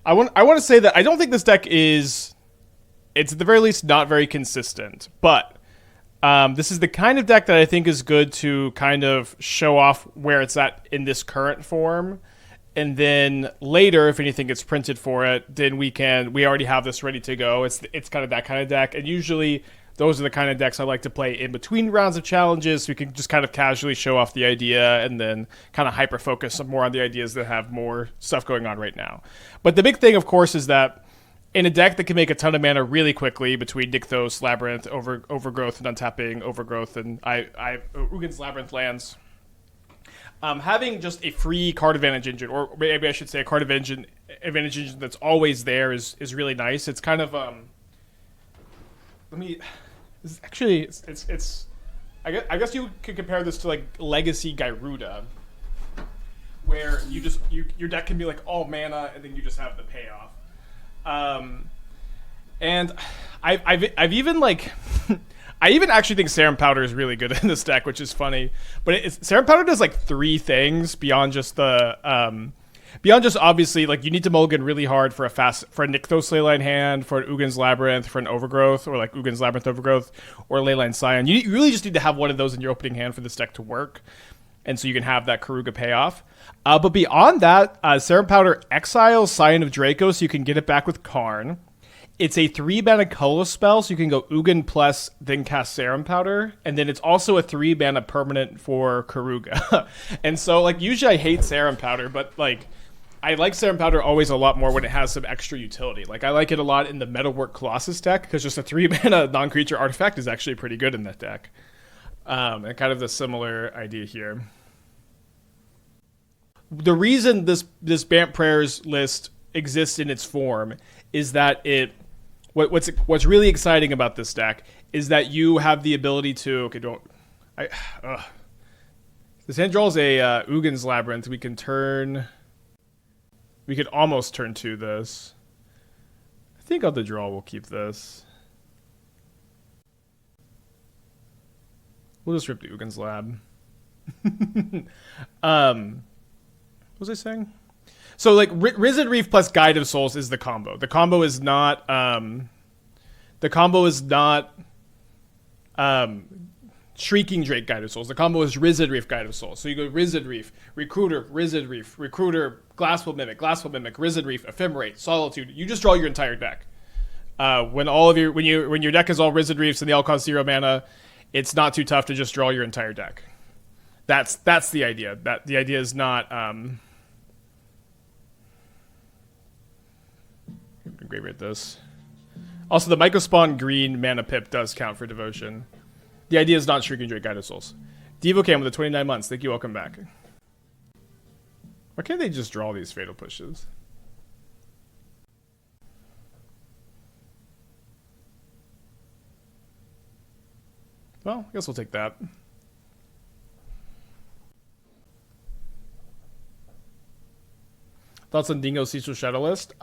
I want to say that I don't think this deck is, it's at the very least not very consistent, but this is the kind of deck that I think is good to kind of show off where it's at in this current form. And then later, if anything gets printed for it, then we already have this ready to go. It's kind of that kind of deck. And usually those are the kind of decks I like to play in between rounds of challenges. So we can just kind of casually show off the idea and then kind of hyper-focus more on the ideas that have more stuff going on right now. But the big thing, of course, is that in a deck that can make a ton of mana really quickly between Nykthos, Labyrinth, Overgrowth, and untapping Overgrowth, and Ugin's Labyrinth lands, having just a free card advantage engine, or maybe I should say a card advantage engine that's always there is really nice. It's kind of I guess you could compare this to like Legacy Gyruda, where your deck can be like all mana and then you just have the payoff. And I've even like I even actually think Serum Powder is really good in this deck, which is funny. But Serum Powder does like three things beyond just obviously like you need to mulligan really hard for a Nykthos Leyline hand, for an Ugin's Labyrinth, for an Overgrowth, or like Ugin's Labyrinth Overgrowth, or Leyline Scion. You really just need to have one of those in your opening hand for this deck to work, and so you can have that Keruga payoff. But beyond that, Serum Powder exiles Scion of Draco, so you can get it back with Karn. It's a 3-mana colorless spell, so you can go Ugin plus, then cast Serum Powder. And then it's also a 3-mana permanent for Keruga. And so, like, usually I hate Serum Powder, but, like, I like Serum Powder always a lot more when it has some extra utility. Like, I like it a lot in the Metalwork Colossus deck, because just a 3-mana non-creature artifact is actually pretty good in that deck. And kind of the similar idea here. The reason this Bant Prayers list exists in its form is that what's really exciting about this deck is that you have the ability to this hand draws a Ugin's Labyrinth. We could almost turn to this. I think on the draw we'll keep this. We'll just rip the Ugin's Lab. What was I saying? So, like, Risen Reef plus Guide of Souls is the combo. The combo is not Shrieking Drake Guide of Souls. The combo is Risen Reef Guide of Souls. So you go Risen Reef, Recruiter, Glasswell Mimic, Risen Reef, Ephemerate, Solitude. You just draw your entire deck. When your deck is all Risen Reefs and they all cost 0 mana, it's not too tough to just draw your entire deck. That's the idea. That the idea is not graveyard this. Also, the Mycospawn green mana pip does count for devotion. The idea is not Shrieking Drake Guide of Souls. Devocam with the 29 months. Thank you. Welcome back. Why can't they just draw these fatal pushes? Well, I guess we'll take that. Thoughts on Dingo Cecil Shadow List?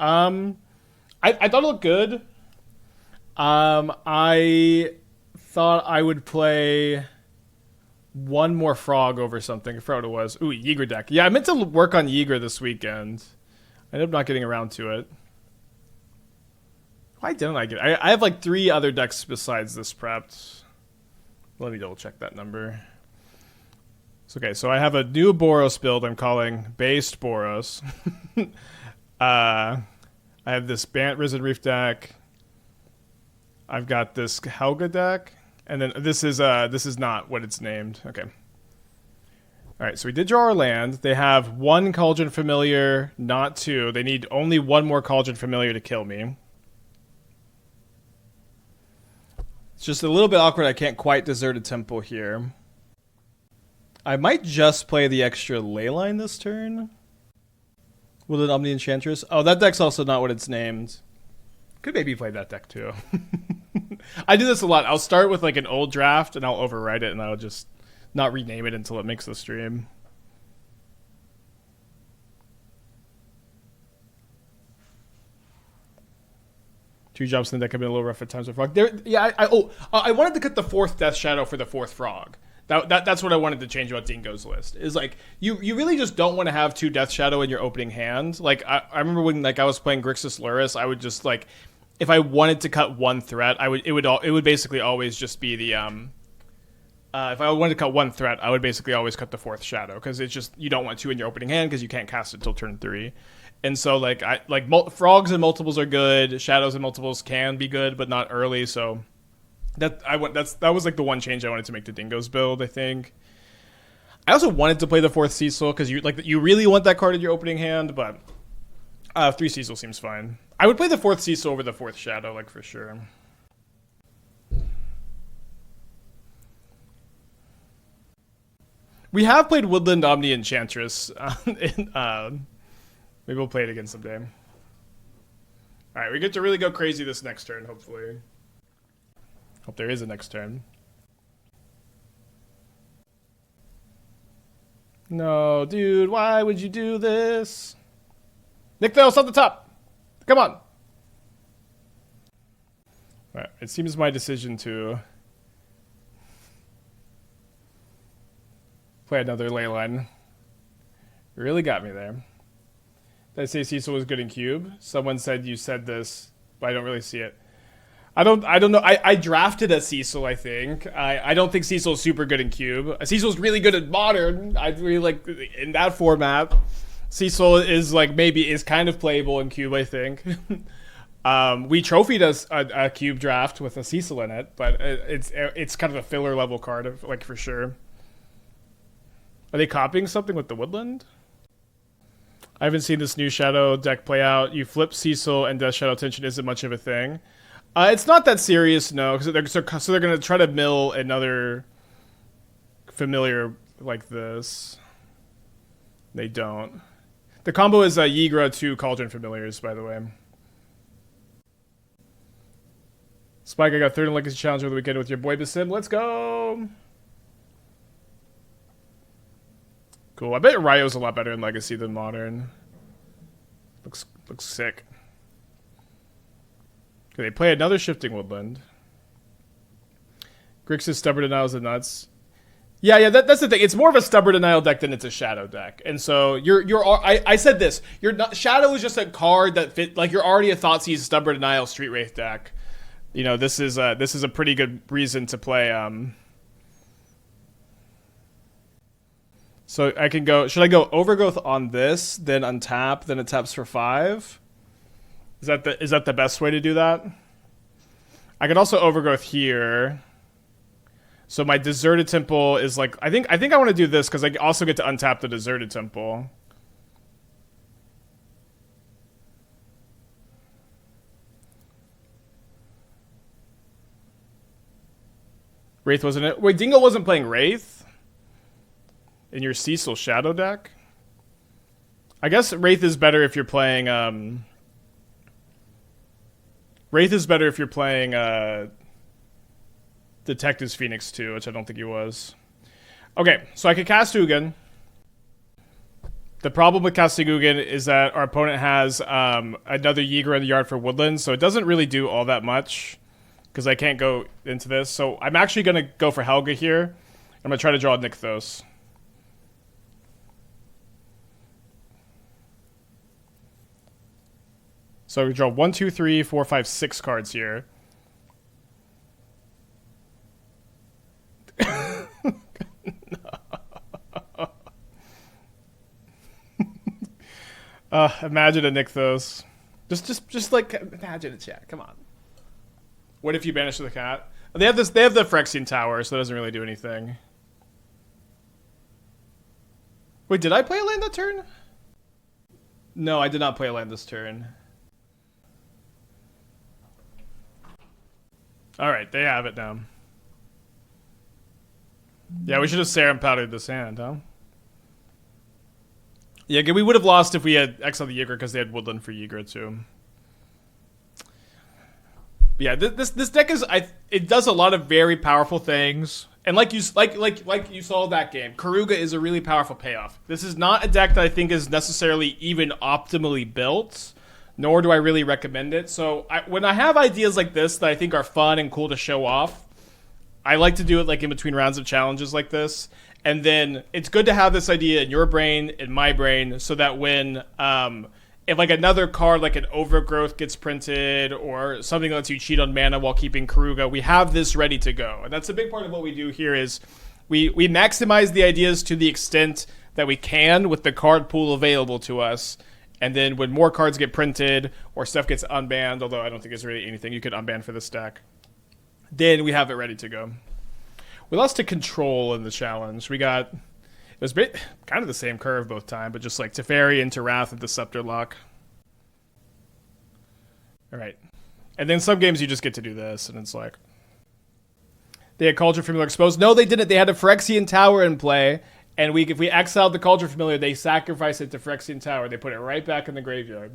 I thought it looked good. I thought I would play one more frog over something. I forgot what it was. Ooh, Yeager deck. Yeah, I meant to work on Yeager this weekend. I ended up not getting around to it. Why didn't I get it? I have like 3 other decks besides this prepped. Let me double check that number. Okay, so I have a new Boros build I'm calling Based Boros. I have this Bant Risen Reef deck. I've got this Helga deck. And then this is not what it's named. Okay. Alright, so we did draw our land. They have 1 Cauldron Familiar, not 2. They need only 1 more Cauldron Familiar to kill me. It's just a little bit awkward. I can't quite desert a temple here. I might just play the extra Leyline this turn. With an Omni Enchantress. Oh, that deck's also not what it's named. Could maybe play that deck too. I do this a lot. I'll start with like an old draft and I'll overwrite it and I'll just not rename it until it makes the stream. Two jumps in the deck have been a little rough at times with Frog. I wanted to cut the 4th Death Shadow for the 4th Frog. That's what I wanted to change about Dingo's list. Is like you really just don't want to have 2 Death Shadow in your opening hand. Like I remember when like I was playing Grixis Luris, I would just like if I wanted to cut 1 threat, it would basically always just be the if I wanted to cut 1 threat, I would basically always cut the 4th Shadow because it's just you don't want 2 in your opening hand because you can't cast it till turn 3. And so like frogs and multiples are good, shadows and multiples can be good, but not early. So that was like the one change I wanted to make to Dingo's build. I think I also wanted to play the 4th Cecil because you really want that card in your opening hand, but 3 Cecil seems fine. I would play the 4th Cecil over the 4th Shadow, like for sure. We have played Woodland Omni Enchantress. Maybe we'll play it again someday. Alright, we get to really go crazy this next turn, hopefully. Hope there is a next turn. No, dude, why would you do this? Nykthos on the top! Come on! Alright, it seems my decision to play another Leyline really got me there. Did I say Cecil was good in Cube? Someone said you said this, but I don't really see it. I don't know. I drafted a Cecil, I think. I don't think Cecil's super good in Cube. Cecil's really good at Modern. I really like in that format. Cecil is kind of playable in Cube, I think. We trophied a Cube draft with a Cecil in it, but it's kind of a filler level card, like for sure. Are they copying something with the Woodland? I haven't seen this new Shadow deck play out. You flip Cecil and Death Shadow Tension isn't much of a thing. It's not that serious, no, because they're going to try to mill another familiar like this. They don't. The combo is Yigra 2 Cauldron Familiars, by the way. Spike, I got 3rd in Legacy Challenge over the weekend with your boy Basim. Let's go! Cool. I bet Ryo's a lot better in Legacy than Modern. Looks sick. Okay, they play another Shifting Woodland. Grixis Stubborn Denial is the nuts. Yeah, that's the thing. It's more of a Stubborn Denial deck than it's a Shadow deck. And so I said this. Shadow is just a card that fit. Like you're already a Thoughtseize Stubborn Denial Street Wraith deck. You know, this is a pretty good reason to play. So I can go. Should I go Overgrowth on this, then untap, then it taps for 5? Is that the best way to do that? I could also Overgrowth here. So my Deserted Temple is like I think I want to do this because I also get to untap the Deserted Temple. Wraith wasn't it? Wait, Dingo wasn't playing Wraith? In your Cecil Shadow deck? I guess Wraith is better if you're playing Detective's Phoenix 2, which I don't think he was. Okay, so I could cast Ugin. The problem with casting Ugin is that our opponent has another Yigra in the yard for Woodland, so it doesn't really do all that much because I can't go into this. So I'm actually going to go for Helga here. I'm going to try to draw Nykthos. So we draw 1, 2, 3, 4, 5, 6 cards here. Imagine a Nykthos. Just like imagine it, chat. Come on. What if you banish the cat? They have the Phyrexian Tower, so it doesn't really do anything. Wait, did I play a land that turn? No, I did not play a land this turn. Alright, they have it now. Yeah, we should have Serum Powdered this hand, huh? Yeah, we would have lost if we had exiled the Yigra because they had Woodland for Yigra too. But yeah, this deck is it does a lot of very powerful things, and like you saw that game, Keruga is a really powerful payoff. This is not a deck that I think is necessarily even optimally built, nor do I really recommend it. So when I have ideas like this that I think are fun and cool to show off, I like to do it like in between rounds of challenges like this. And then it's good to have this idea in your brain, in my brain, so that when if like another card like an Overgrowth gets printed or something that lets you cheat on mana while keeping Keruga, we have this ready to go. And that's a big part of what we do here is we maximize the ideas to the extent that we can with the card pool available to us. And then when more cards get printed or stuff gets unbanned, although I don't think there's really anything you could unban for this deck, then we have it ready to go. We lost to Control in the challenge. It was kind of the same curve both time, but just like Teferi into Wrath with the Scepter lock. All right. And then some games you just get to do this, and it's like... They had Cauldron Familiar exposed. No, they didn't. They had a Phyrexian Tower in play, and if we exiled the Cauldron Familiar, they sacrificed it to Phyrexian Tower. They put it right back in the graveyard.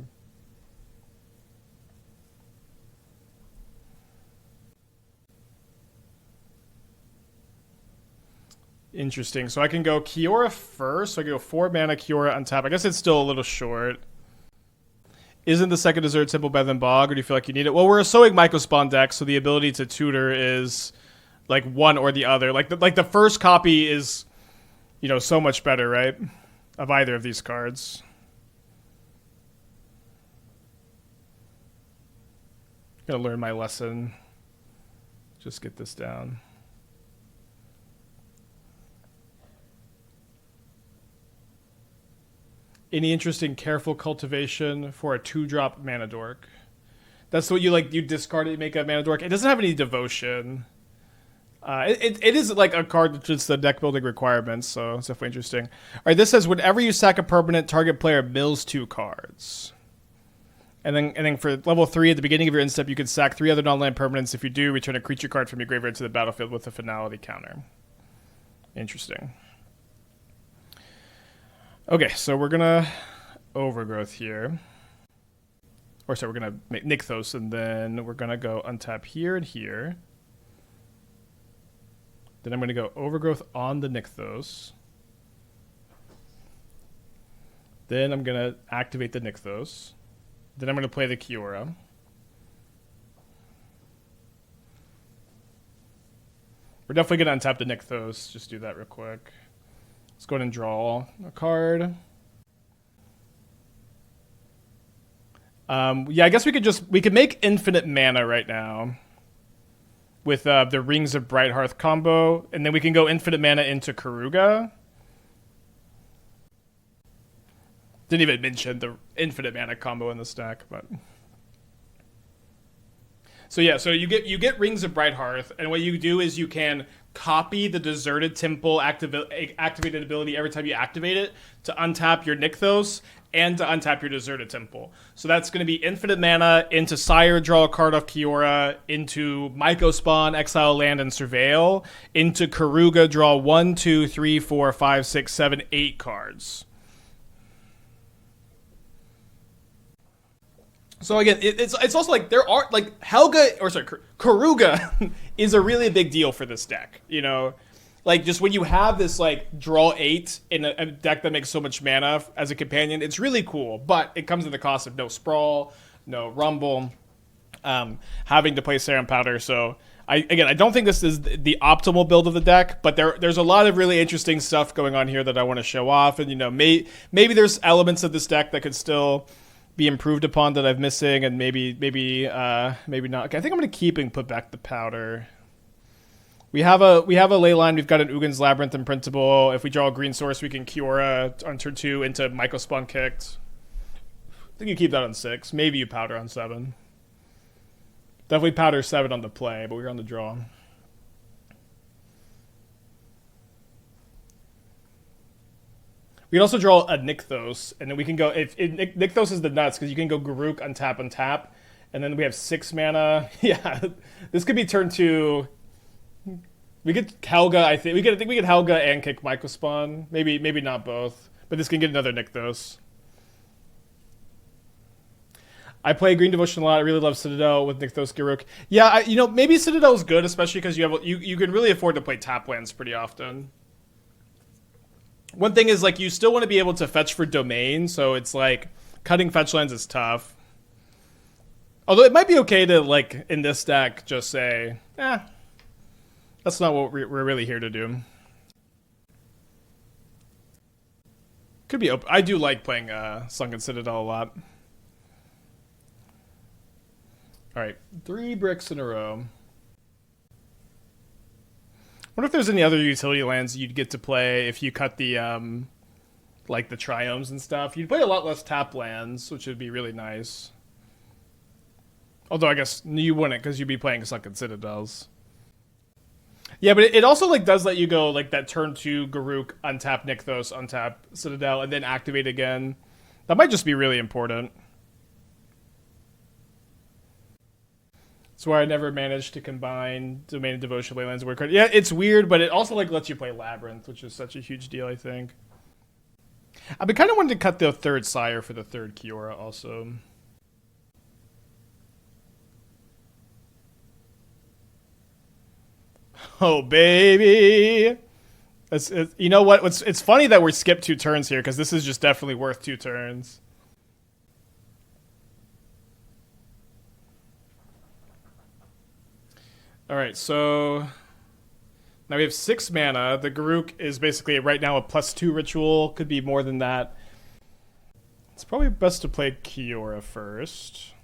Interesting. So I can go Kiora first. So I can go 4 mana Kiora on top. I guess it's still a little short. Isn't the second Desert Temple better than Bog, or do you feel like you need it? Well, we're a Sowing Mycospawn deck, so the ability to tutor is like one or the other. Like the first copy is, you know, so much better, right? Of either of these cards. Gotta learn my lesson. Just get this down. Any interest in Careful Cultivation for a 2-drop Mana Dork? That's what you like. You discard it, make a Mana Dork. It doesn't have any devotion. It is like a card that's just the deck building requirements, so it's definitely interesting. All right, this says whenever you sack a permanent, target player mills 2 cards. And then for level 3, at the beginning of your end step, you can sack 3 other non-land permanents. If you do, return a creature card from your graveyard to the battlefield with a finality counter. Interesting. Okay, so we're gonna Overgrowth here. Or sorry, we're gonna make Nykthos, and then we're gonna go untap here and here. Then I'm gonna go Overgrowth on the Nykthos. Then I'm gonna activate the Nykthos. Then I'm gonna play the Kiora. We're definitely gonna untap the Nykthos. Just do that real quick. Let's go ahead and draw a card. Yeah, I guess we could make infinite mana right now with the Rings of Brighthearth combo, and then we can go infinite mana into Keruga. Didn't even mention the infinite mana combo in the stack, but so yeah, so you get Rings of Brighthearth, and what you do is you can copy the Deserted Temple activated ability every time you activate it to untap your Nykthos and to untap your Deserted Temple. So that's going to be infinite mana into Sire, draw a card off Kiora, into Mycospawn, exile land and surveil, into Keruga, draw 1, 2, 3, 4, 5, 6, 7, 8 cards. So again, it's also like there are like Keruga is a really big deal for this deck. You know, like just when you have this like draw 8 in a deck that makes so much mana as a companion, it's really cool. But it comes at the cost of no sprawl, no rumble, having to play Serum Powder. So I don't think this is the optimal build of the deck, but there's a lot of really interesting stuff going on here that I want to show off, and you know maybe there's elements of this deck that could still be improved upon that I'm missing, and maybe not. Okay, I think I'm gonna keep and put back the powder. We have a Leyline. We've got an Ugin's Labyrinth in principle. If we draw a green source, we can Kiora on turn 2 into Mycospawn kicked. I think you keep that on 6. Maybe you powder on 7. Definitely powder 7 on the play, but we're on the draw. We can also draw a Nykthos, and then we can go... If Nykthos is the nuts, because you can go Garruk, untap, and then we have 6 mana. Yeah, this could be turn 2. We get Helga, I think. I think we get Helga and kick Mycospawn. Maybe not both, but this can get another Nykthos. I play Green Devotion a lot. I really love Citadel with Nykthos Garruk. Yeah, maybe Citadel is good, especially because you can really afford to play tap lands pretty often. One thing is, like, you still want to be able to fetch for domain, so it's like cutting fetch lands is tough. Although it might be okay to, like, in this deck, just say, That's not what we're really here to do. Could be open. I do like playing Sunken Citadel a lot. Alright, 3 bricks in a row. Wonder if there's any other utility lands you'd get to play if you cut the, like the triomes and stuff. You'd play a lot less tap lands, which would be really nice. Although I guess you wouldn't, because you'd be playing Sunken Citadels. Yeah, but it also like does let you go like that turn 2 Garruk, untap Nykthos, untap Citadel, and then activate again. That might just be really important. That's why I never managed to combine Domain and Devotion Leyline's word card. Yeah, it's weird, but it also like lets you play Labyrinth, which is such a huge deal, I think. I've been kind of wanting to cut the 3rd Sire for the 3rd Kiora also. Oh, baby. You know what? It's funny that we're skipped 2 turns here, because this is just definitely worth 2 turns. Alright, so now we have 6 mana. The Garruk is basically right now a +2 ritual. Could be more than that. It's probably best to play Kiora first.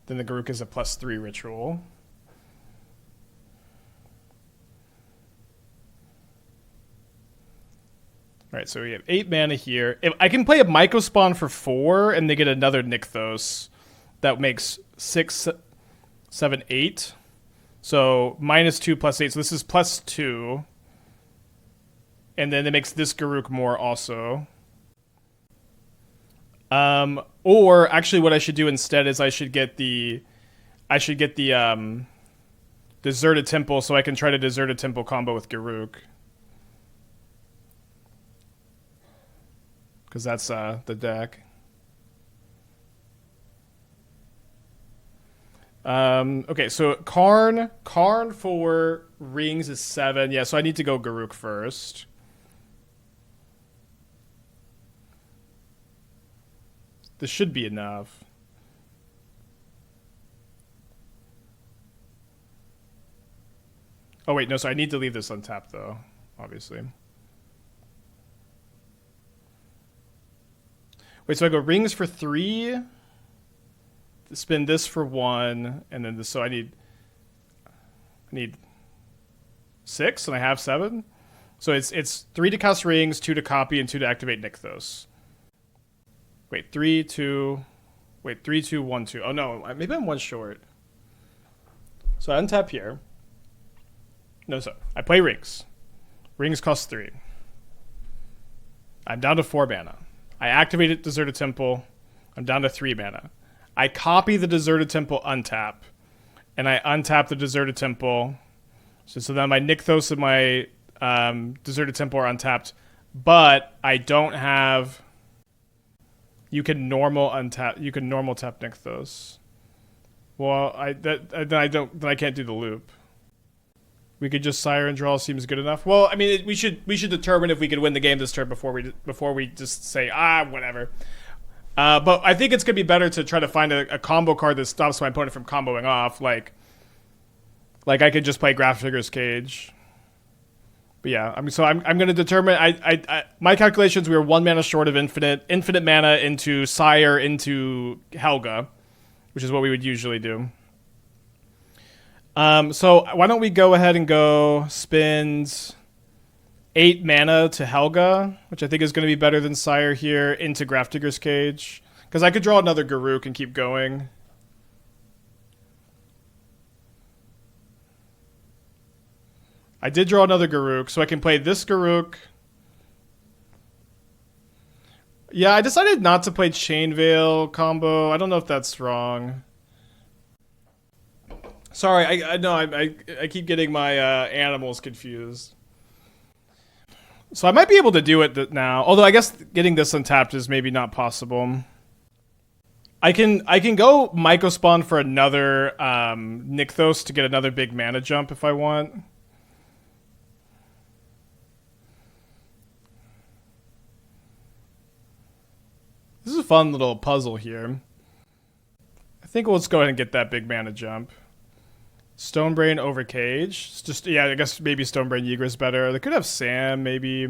Then the Garruk is a +3 ritual. Alright, so we have 8 mana here. If I can play a Mycospawn for 4 and they get another Nykthos. That makes 6, 7, 8. So -2 +8. So this is +2. And then it makes this Garruk more also. Or actually what I should do instead is I should get the Deserted Temple so I can try to Deserted Temple combo with Garruk. Because that's the deck. Okay, so Karn for Rings is 7. Yeah, so I need to go Garruk first. This should be enough. Oh wait, no, so I need to leave this untapped though, obviously. Wait, so I go Rings for 3, spin this for 1, and then this, so I need 6, and I have 7. So it's 3 to cast Rings, 2 to copy, and 2 to activate Nykthos. Wait, 3, 2, 1, 2. Oh no, maybe I'm 1 short. So I untap here. No, so I play Rings. Rings cost 3. I'm down to 4 mana. I activated Deserted Temple. I'm down to 3 mana. I copy the Deserted Temple untap. And I untap the Deserted Temple. So then my Nykthos and my Deserted Temple are untapped. But I don't have... You can normal tap Nykthos. Well, then I can't do the loop. We could just Sire and draw seems good enough. Well, I mean, we should determine if we could win the game this turn before we just say whatever. But I think it's gonna be better to try to find a combo card that stops my opponent from comboing off. Like I could just play Grafdigger's Cage. But yeah, I mean, so I'm gonna determine. My calculations, we were 1 mana short of infinite mana into Sire into Helga, which is what we would usually do. So why don't we go ahead and go spend 8 mana to Helga, which I think is going to be better than Sire here, into Grafdigger's Cage. Because I could draw another Garruk and keep going. I did draw another Garruk, so I can play this Garruk. Yeah, I decided not to play Chain Veil combo. I don't know if that's wrong. Sorry, I know I keep getting my animals confused. So I might be able to do it now. Although I guess getting this untapped is maybe not possible. I can go Mycospawn for another Nykthos to get another big mana jump if I want. This is a fun little puzzle here. I think let's go ahead and get that big mana jump. Stonebrain over Cage. It's just, yeah, I guess maybe Stonebrain Ygritte better. They could have Sam, maybe.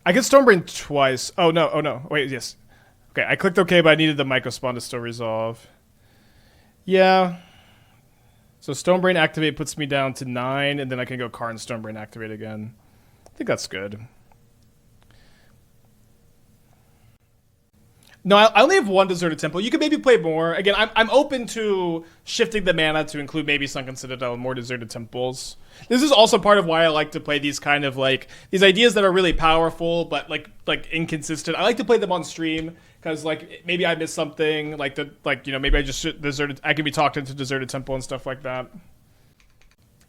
I could Stonebrain twice. Oh, no. Oh, no. Wait, yes. Okay, I clicked OK, but I needed the Mycospawn to still resolve. Yeah. So Stonebrain Activate puts me down to 9, and then I can go Karn Stonebrain Activate again. I think that's good. No, I only have one Deserted Temple. You could maybe play more. Again, I'm open to shifting the mana to include maybe Sunken Citadel and more Deserted Temples. This is also part of why I like to play these kind of like these ideas that are really powerful but like inconsistent. I like to play them on stream because like maybe I missed something maybe I just I can be talked into Deserted Temple and stuff like that.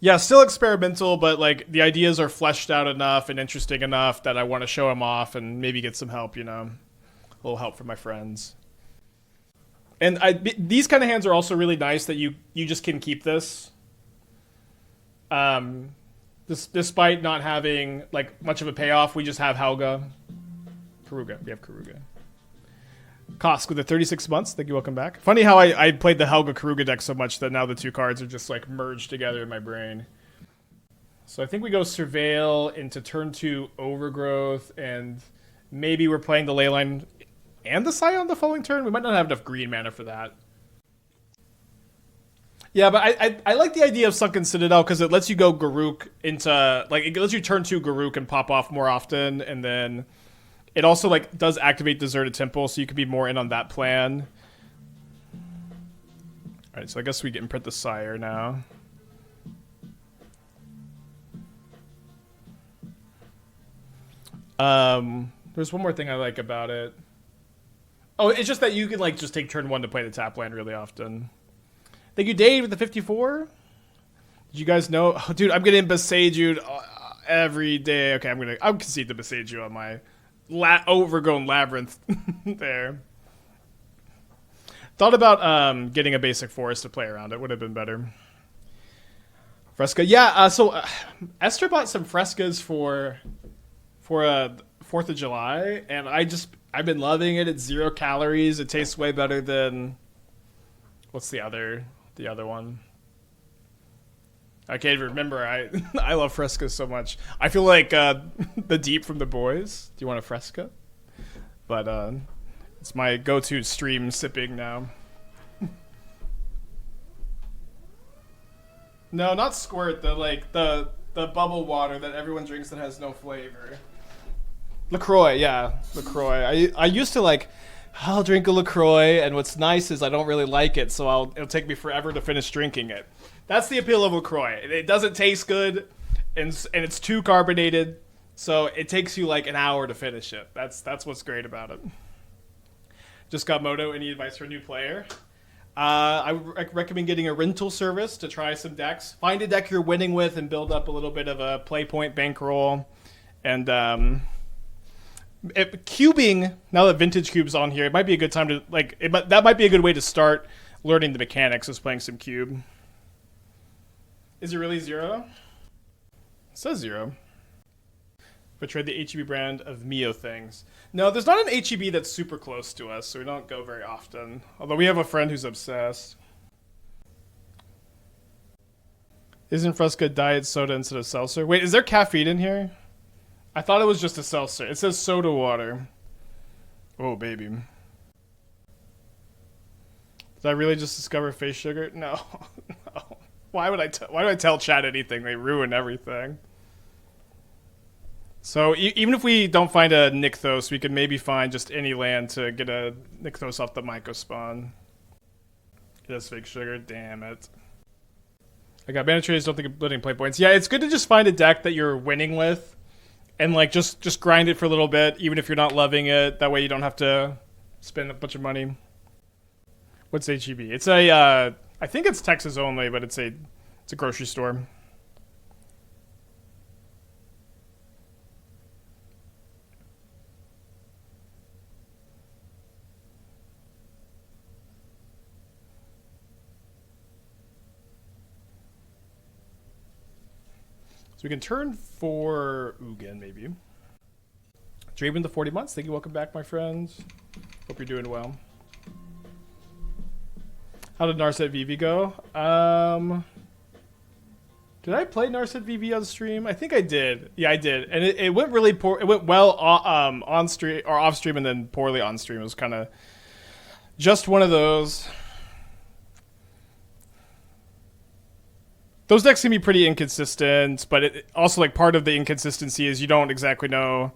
Yeah, still experimental, but like the ideas are fleshed out enough and interesting enough that I want to show them off and maybe get some help, a little help from my friends. And these kind of hands are also really nice that you just can keep this. Despite not having like much of a payoff, we just have Keruga. We have Keruga. Kosk with the 36 months. Thank you. Welcome back. Funny how I played the Helga Keruga deck so much that now the two cards are just like merged together in my brain. So I think we go Surveil into turn 2 Overgrowth, and maybe we're playing the Leyline and the Scion the following turn. We might not have enough green mana for that. Yeah, but I like the idea of Sunken Citadel because it lets you go Garruk into it lets you turn 2 Garruk and pop off more often, and then it also like does activate Deserted Temple, so you could be more in on that plan. All right, so I guess we can print the Sire now. There's one more thing I like about it. Oh, it's just that you can like just take turn 1 to play the tap land really often. Thank you, Dave, with the 54. Did you guys know? Oh, dude, I'm getting Besaged every day. Okay, I'll concede the Besaged on my overgrown Labyrinth there. Thought about getting a basic forest to play around. It would have been better. Fresca, yeah. So Esther bought some Frescas for 4th of July, and I've been loving it. It's 0 calories. It tastes way better than what's the other one? I can't even remember. I love Fresca so much. I feel like the Deep from The Boys. Do you want a Fresca? But it's my go-to stream sipping now. No, not Squirt. The bubble water that everyone drinks that has no flavor. LaCroix, yeah, LaCroix. I used to I'll drink a LaCroix, and what's nice is I don't really like it, so it'll take me forever to finish drinking it. That's the appeal of LaCroix. It doesn't taste good, and it's too carbonated, so it takes you like an hour to finish it. That's what's great about it. Just got Moto. Any advice for a new player? I recommend getting a rental service to try some decks. Find a deck you're winning with and build up a little bit of a play point bankroll, and cubing, now that Vintage Cube's on here, it might be a good time to that might be a good way to start learning the mechanics of playing some cube. Is it really 0? It says 0. Betrayed the HEB brand of Mio things. No, there's not an HEB that's super close to us, so we don't go very often. Although we have a friend who's obsessed. Isn't Fresca diet soda instead of seltzer? Wait, is there caffeine in here? I thought it was just a seltzer. It says soda water. Oh, baby. Did I really just discover face sugar? No. No. Why do I tell chat anything? They ruin everything. So even if we don't find a Nykthos, we could maybe find just any land to get a Nykthos off the Mycospawn. It has fake sugar. Damn it. I got mana trades, don't think of letting play points. Yeah, it's good to just find a deck that you're winning with. And just grind it for a little bit, even if you're not loving it. That way you don't have to spend a bunch of money. What's HEB? It's a I think it's Texas only, but it's a grocery store. So we can turn for Ugin, maybe. Draven the 40 months. Thank you. Welcome back, my friends. Hope you're doing well. How did Narset VV go? Did I play Narset VV on stream? I think I did. Yeah, I did, and it went really poor. It went well on stream or off stream, and then poorly on stream. It was kind of just one of those. Those decks can be pretty inconsistent, but it also, like, part of the inconsistency is you don't exactly know.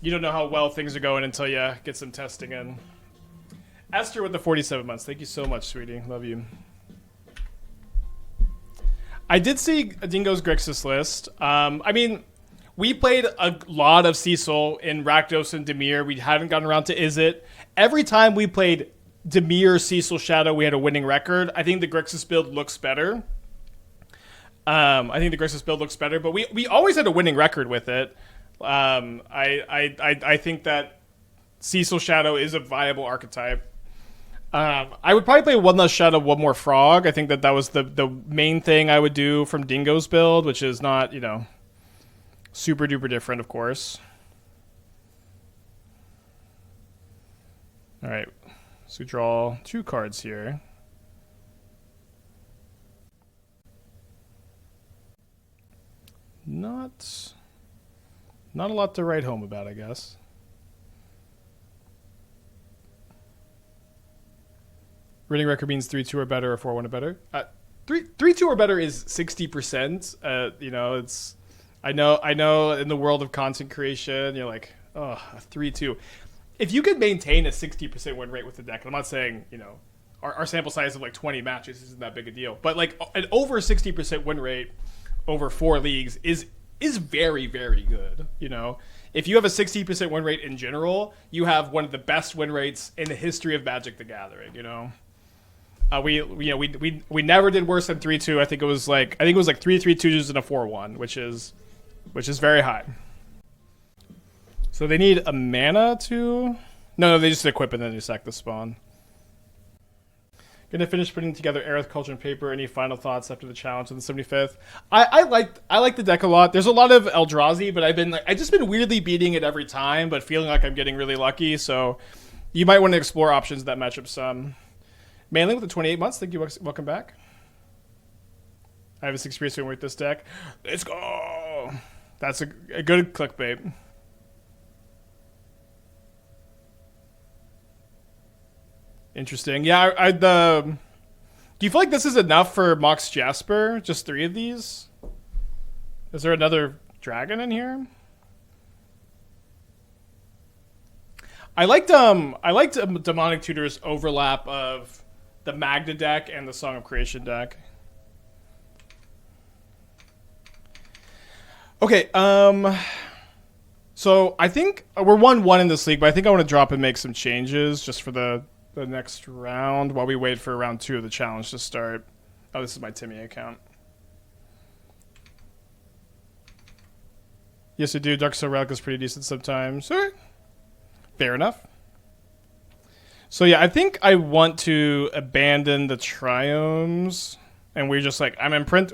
You don't know how well things are going until you get some testing in. Esther with the 47 months. Thank you so much, sweetie. Love you. I did see Dingo's Grixis list. I mean, we played a lot of Cecil in Rakdos and Dimir. We hadn't gotten around to Izzet. Every time we played Dimir, Cecil, Shadow, we had a winning record. I think the Grixis build looks better. But we always had a winning record with it. I think that Cecil Shadow is a viable archetype. I would probably play one less Shadow, one more Frog. I think that was the main thing I would do from Dingo's build, which is not, super duper different, of course. All right. So we draw 2 cards here. Not a lot to write home about, I guess. Winning record means 3-2 or better or 4-1 or better. 3-2 or better is 60%. It's I know in the world of content creation, you're like, oh, a 3-2. If you could maintain a 60% win rate with the deck, and I'm not saying, our sample size of like 20 matches isn't that big a deal, but like an over 60% win rate over 4 leagues is very, very good. If you have a 60% win rate in general, you have one of the best win rates in the history of Magic the Gathering. We never did worse than 3-2. I think it was like 3-3-2s and a 4-1, which is very high. So they need a mana to... No, they just equip and then they sack the spawn. Gonna finish putting together Aerith Cauldron paper. Any final thoughts after the challenge on the 75th? I like the deck a lot. There's a lot of Eldrazi, but I've just been weirdly beating it every time, but feeling like I'm getting really lucky. So you might want to explore options that match up some. Mainly with the 28 months. Thank you. Welcome back. I have a 6 experience with this deck. Let's go. That's a good clickbait. Interesting. Yeah, do you feel like this is enough for Mox Jasper? Just 3 of these? Is there another dragon in here? I liked Demonic Tutor's overlap of the Magda deck and the Song of Creation deck. Okay, so I think we're 1-1 in this league, but I think I want to drop and make some changes just for the next round while we wait for round 2 of the challenge to start. Oh, this is my Timmy account. Yes, I do. Dark Soul Relic is pretty decent sometimes. Fair enough. So yeah, I think I want to abandon the Triomes, and we're just like,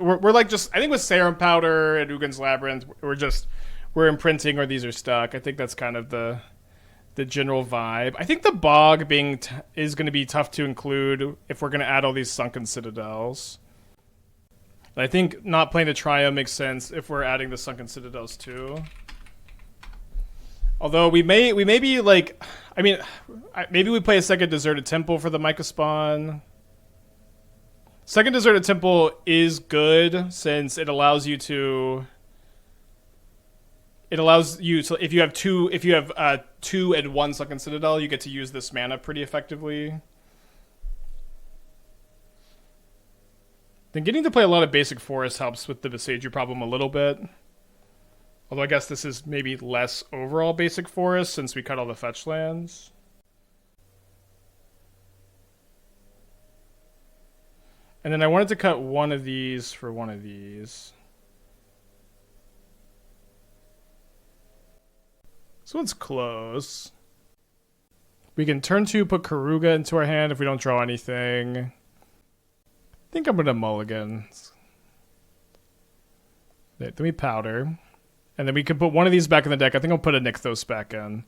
we're like just, I think with Serum Powder and Ugin's Labyrinth, we're imprinting or these are stuck. I think that's kind of the general vibe. I think the Bog is going to be tough to include if we're going to add all these Sunken Citadels. I think not playing the Trio makes sense if we're adding the Sunken Citadels too. Although we may be like, I mean, maybe we play a second Deserted Temple for the Mycospawn. Second Deserted Temple is good since it allows you to. So if you have two and 1 Sunken Citadel, you get to use this mana pretty effectively. Then getting to play a lot of basic forest helps with the Visager problem a little bit. Although I guess this is maybe less overall basic forest since we cut all the fetch lands. And then I wanted to cut one of these for one of these. This one's close. We can turn 2, put Keruga into our hand if we don't draw anything. I think I'm going to mulligan. Then we powder. And then we can put one of these back in the deck. I think I'll put a Nykthos back in.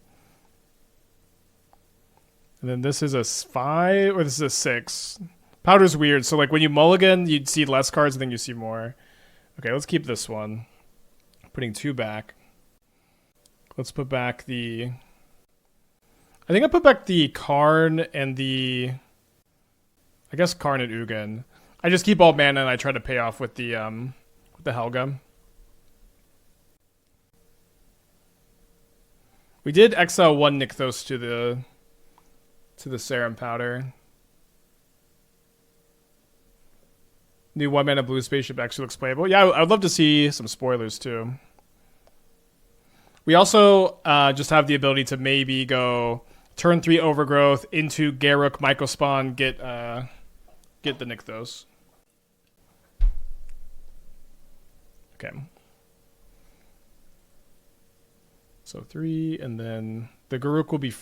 And then this is a 5, or this is a 6. Powder's weird. So, like, when you mulligan, you'd see less cards, and then you see more. Okay, let's keep this one. Putting 2 back. Let's put back the... I think I put back the Karn and the... I guess Karn and Ugin. I just keep all mana, and I try to pay off with the Helga. We did exile 1 Nykthos to the Serum Powder. New 1 mana blue spaceship actually looks playable. Yeah, I would love to see some spoilers too. We also just have the ability to maybe go turn 3 Overgrowth into Garruk Mycospawn, get the Nykthos. Okay. So 3, and then the Garruk will be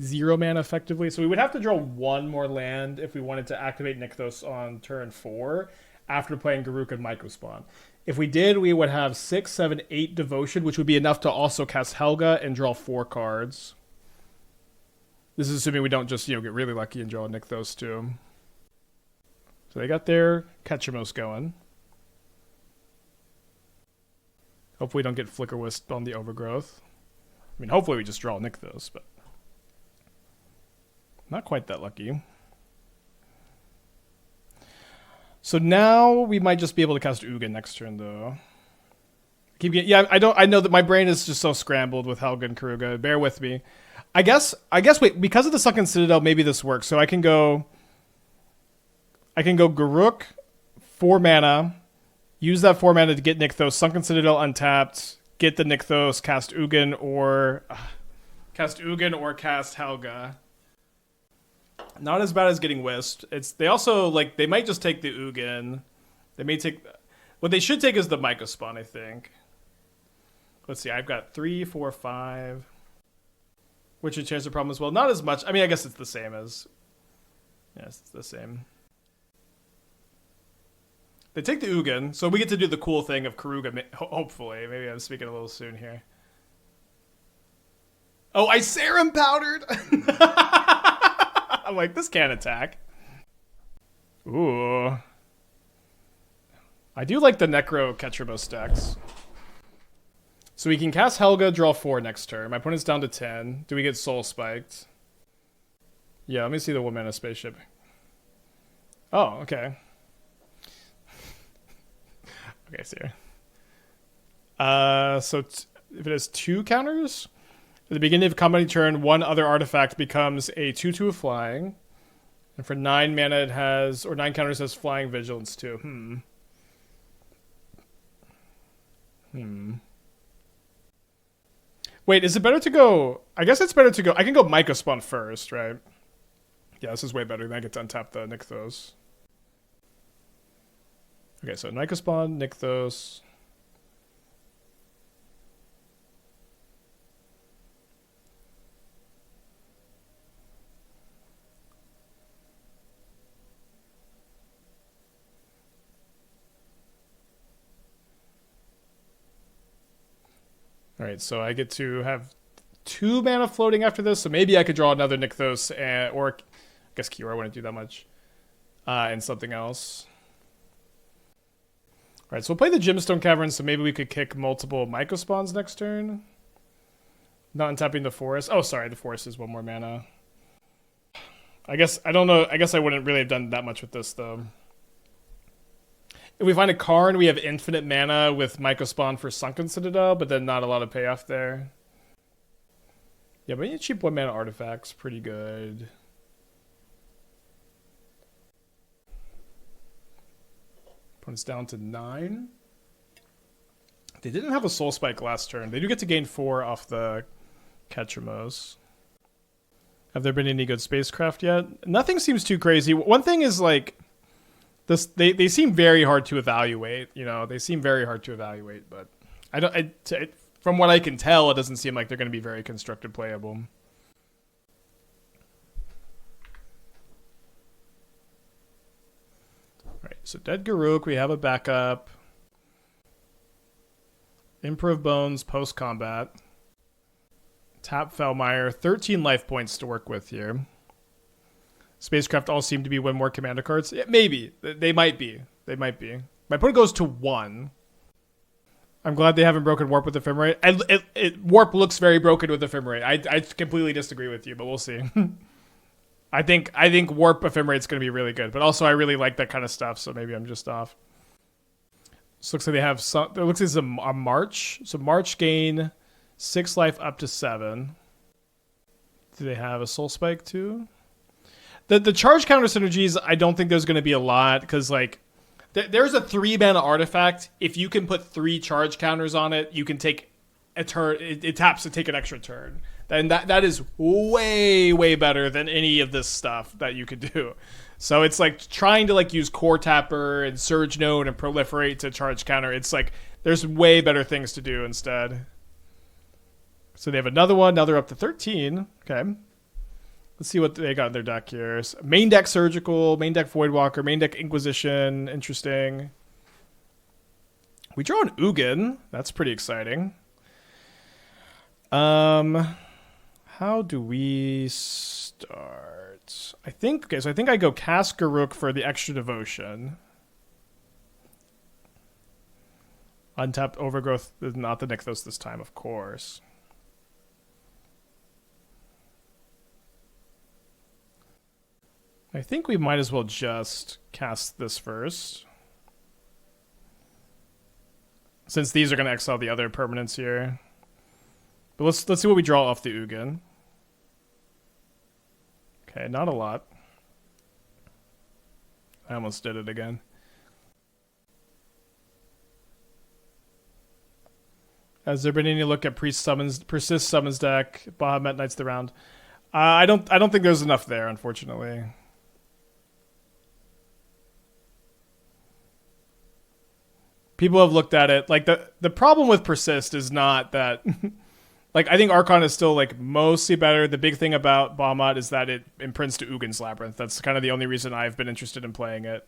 0 mana effectively. So we would have to draw 1 more land if we wanted to activate Nykthos on turn 4 after playing Garruk and Mycospawn. If we did, we would have 6, 7, 8 Devotion, which would be enough to also cast Helga and draw 4 cards. This is assuming we don't just, get really lucky and draw a Nykthos too. So they got their Ketchamos going. Hopefully we don't get Flicker Wisp on the Overgrowth. I mean, hopefully we just draw Nykthos, but not quite that lucky. So now we might just be able to cast Ugin next turn, though. I know that my brain is just so scrambled with Helga and Keruga. Bear with me. I guess. Wait, because of the Sunken Citadel, maybe this works. So I can go Garruk, 4 mana, use that 4 mana to get Nykthos, Sunken Citadel untapped, get the Nykthos, cast Ugin or cast Helga. Not as bad as getting Wisp. They also they might just take the Ugin. They may take what they should take is the Mycospawn, I think. Let's see, I've got 3, 4, 5. Which would change the problem as well. Not as much. I mean, I guess it's the same as... Yes, it's the same. They take the Ugin, so we get to do the cool thing of Keruga, hopefully. Maybe I'm speaking a little soon here. Oh, I Serum Powdered! I'm like, this can't attack. Ooh. I do like the Necro Ketchamos decks. So we can cast Helga, draw 4 next turn. My opponent's down to 10. Do we get Soul Spiked? Yeah, let me see the 1 mana spaceship. Oh, okay. Okay, see here. So if it has 2 counters, at the beginning of combat turn, 1 other artifact becomes a 2/2 flying. And for 9 mana it has, or 9 counters has Flying Vigilance too. Wait, is it better to go... I guess it's better to go... I can go Mycospawn first, right? Yeah, this is way better. Then I get to untap the Nykthos. Okay, so Mycospawn, Nykthos. All right, so I get to have 2 mana floating after this, so maybe I could draw another Nykthos, or I guess Kiora wouldn't do that much, and something else. All right, so we'll play the Gemstone Caverns, so maybe we could kick multiple Mycospawns next turn. Not untapping the Forest. Oh, sorry, the Forest is 1 more mana. I guess, I don't know, I guess I wouldn't really have done that much with this, though. If we find a Karn, we have infinite mana with Mycospawn for Sunken Citadel, but then not a lot of payoff there. Yeah, but you cheap 1 mana artifacts, pretty good. Opponent's down to 9. They didn't have a Soul Spike last turn. They do get to gain 4 off the Ketchamos. Have there been any good spacecraft yet? Nothing seems too crazy. One thing is this, they seem very hard to evaluate. They seem very hard to evaluate, but from what I can tell, it doesn't seem like they're going to be very constructed playable. All right, so dead Garruk, we have a backup. Emperor of Bones post-combat. Tap Felmire, 13 life points to work with here. Spacecraft all seem to be one more commander cards. Yeah, maybe. They might be. They might be. My opponent goes to 1. I'm glad they haven't broken Warp with Ephemerate. Warp looks very broken with Ephemerate. I completely disagree with you, but we'll see. I think Warp Ephemerate's going to be really good, but also I really like that kind of stuff, so maybe I'm just off. This looks like they have some. It looks like it's a March. So March gain 6 life up to 7. Do they have a Soul Spike too? The charge counter synergies, I don't think there's going to be a lot, because like there's a 3-mana artifact. If you can put 3 charge counters on it, you can take a turn. It taps to take an extra turn. And that is way better than any of this stuff that you could do. So it's like trying to like use Core Tapper and Surge Node and Proliferate to charge counter. It's like there's way better things to do instead. So they have another one. Now they're up to 13. Okay. Let's see what they got in their deck here. So main deck Surgical, main deck Voidwalker, main deck Inquisition. Interesting. We draw an Ugin. That's pretty exciting. How do we start? I think I go cast Garruk for the extra devotion. Untapped Overgrowth, not the Nykthos this time, of course. I think we might as well just cast this first, since these are going to exile the other permanents here. But let's see what we draw off the Ugin. Okay, not a lot. I almost did it again. Has there been any look at Persist Summons deck? Bahamut Knights the Round. I don't think there's enough there, unfortunately. People have looked at it. Like the problem with Persist is not that like I think Archon is still like mostly better. The big thing about Bahamut is that it imprints to Ugin's Labyrinth. That's kind of the only reason I've been interested in playing it.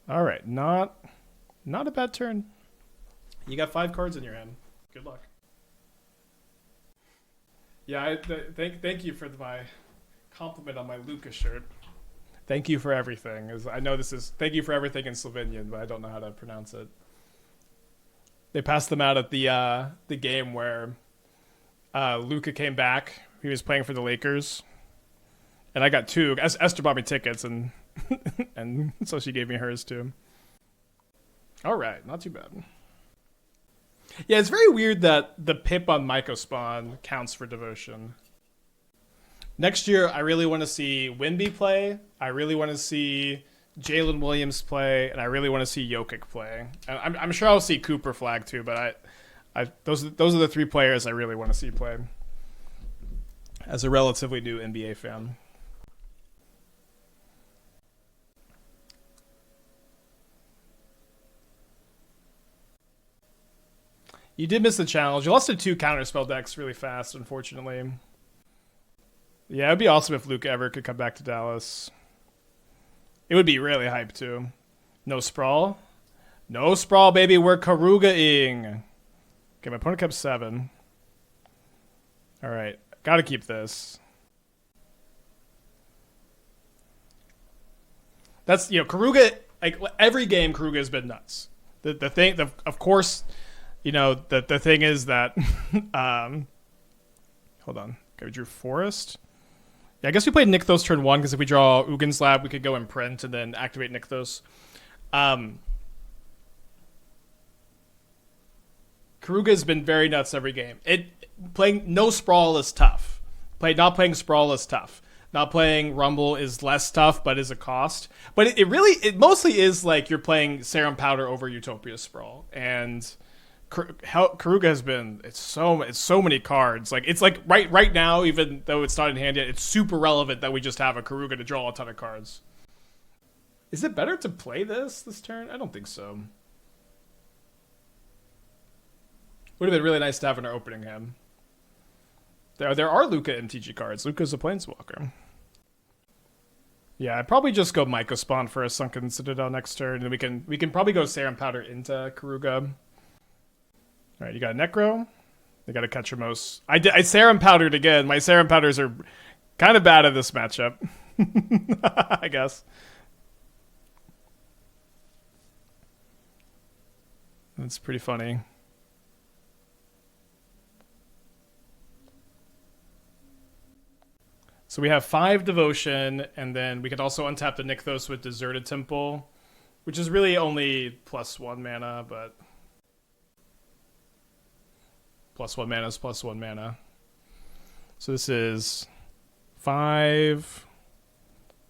All right, not a bad turn. You got 5 cards in your hand. Good luck. Yeah, thank you for my compliment on my Lucas shirt. Thank you for everything. I know this is thank you for everything in Slovenian, but I don't know how to pronounce it. They passed them out at the game where Luka came back. He was playing for the Lakers, and I got 2. Esther bought me tickets, and and so she gave me hers too. All right, not too bad. Yeah, it's very weird that the pip on Mycospawn counts for devotion. Next year, I really want to see Wimby play. I really want to see Jalen Williams play, and I really want to see Jokic play. And I'm sure I'll see Cooper flag too, but those are the 3 players I really want to see play. As a relatively new NBA fan. You did miss the challenge. You lost to 2 counterspell decks really fast, unfortunately. Yeah, it would be awesome if Luke ever could come back to Dallas. It would be really hype, too. No Sprawl. No Sprawl, baby. We're Keruga-ing. Okay, my opponent kept 7. All right. Got to keep this. That's, Keruga, like, every game, Keruga has been nuts. Of course... the thing is that, hold on. Okay, we drew Forest. Yeah, I guess we played Nykthos turn 1, because if we draw Ugin's Lab, we could go Imprint and then activate Nykthos. Keruga has been very nuts every game. Playing no Sprawl is tough. Not playing Sprawl is tough. Not playing Rumble is less tough, but is a cost. But it mostly is like you're playing Serum Powder over Utopia Sprawl. And... Keruga has been it's so many cards. Like it's like right now, even though it's not in hand yet, it's super relevant that we just have a Keruga to draw a ton of cards. Is it better to play this turn? I don't think so. Would have been really nice to have in our opening hand. There are Luka MTG cards. Luka's a Planeswalker. Yeah, I'd probably just go Mycospawn for a Sunken Citadel next turn, and we can probably go Serum Powder into Keruga. All right, you got a Necro. They got a Ketramos. I Serum Powdered again. My Serum Powders are kind of bad at this matchup, I guess. That's pretty funny. So we have 5 Devotion, and then we could also untap the Nykthos with Deserted Temple, which is really only +1 mana, but +1 mana is +1 mana. So this is 5,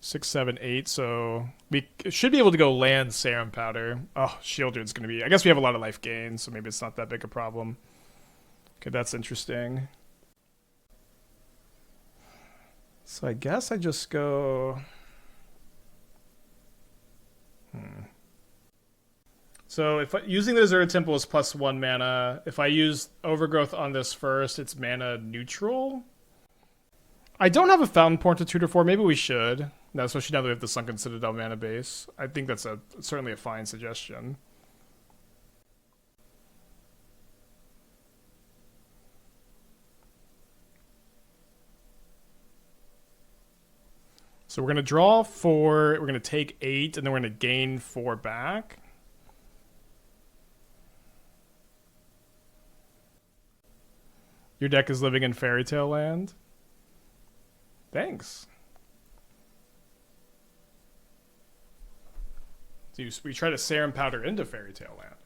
6, 7, 8. So we should be able to go land Serum Powder. Oh, Shieldred's going to be... I guess we have a lot of life gain, so maybe it's not that big a problem. Okay, that's interesting. So I guess I just go... So if using the Deserted Temple is +1 mana, if I use Overgrowth on this first, it's mana neutral. I don't have a Fountain Point to tutor for. Maybe we should. No, especially now that we have the Sunken Citadel mana base. I think that's certainly a fine suggestion. So we're going to draw 4, we're going to take 8, and then we're going to gain 4 back. Your deck is living in Fairy Tale Land. Thanks. So we try to Serum Powder into Fairy Tale Land.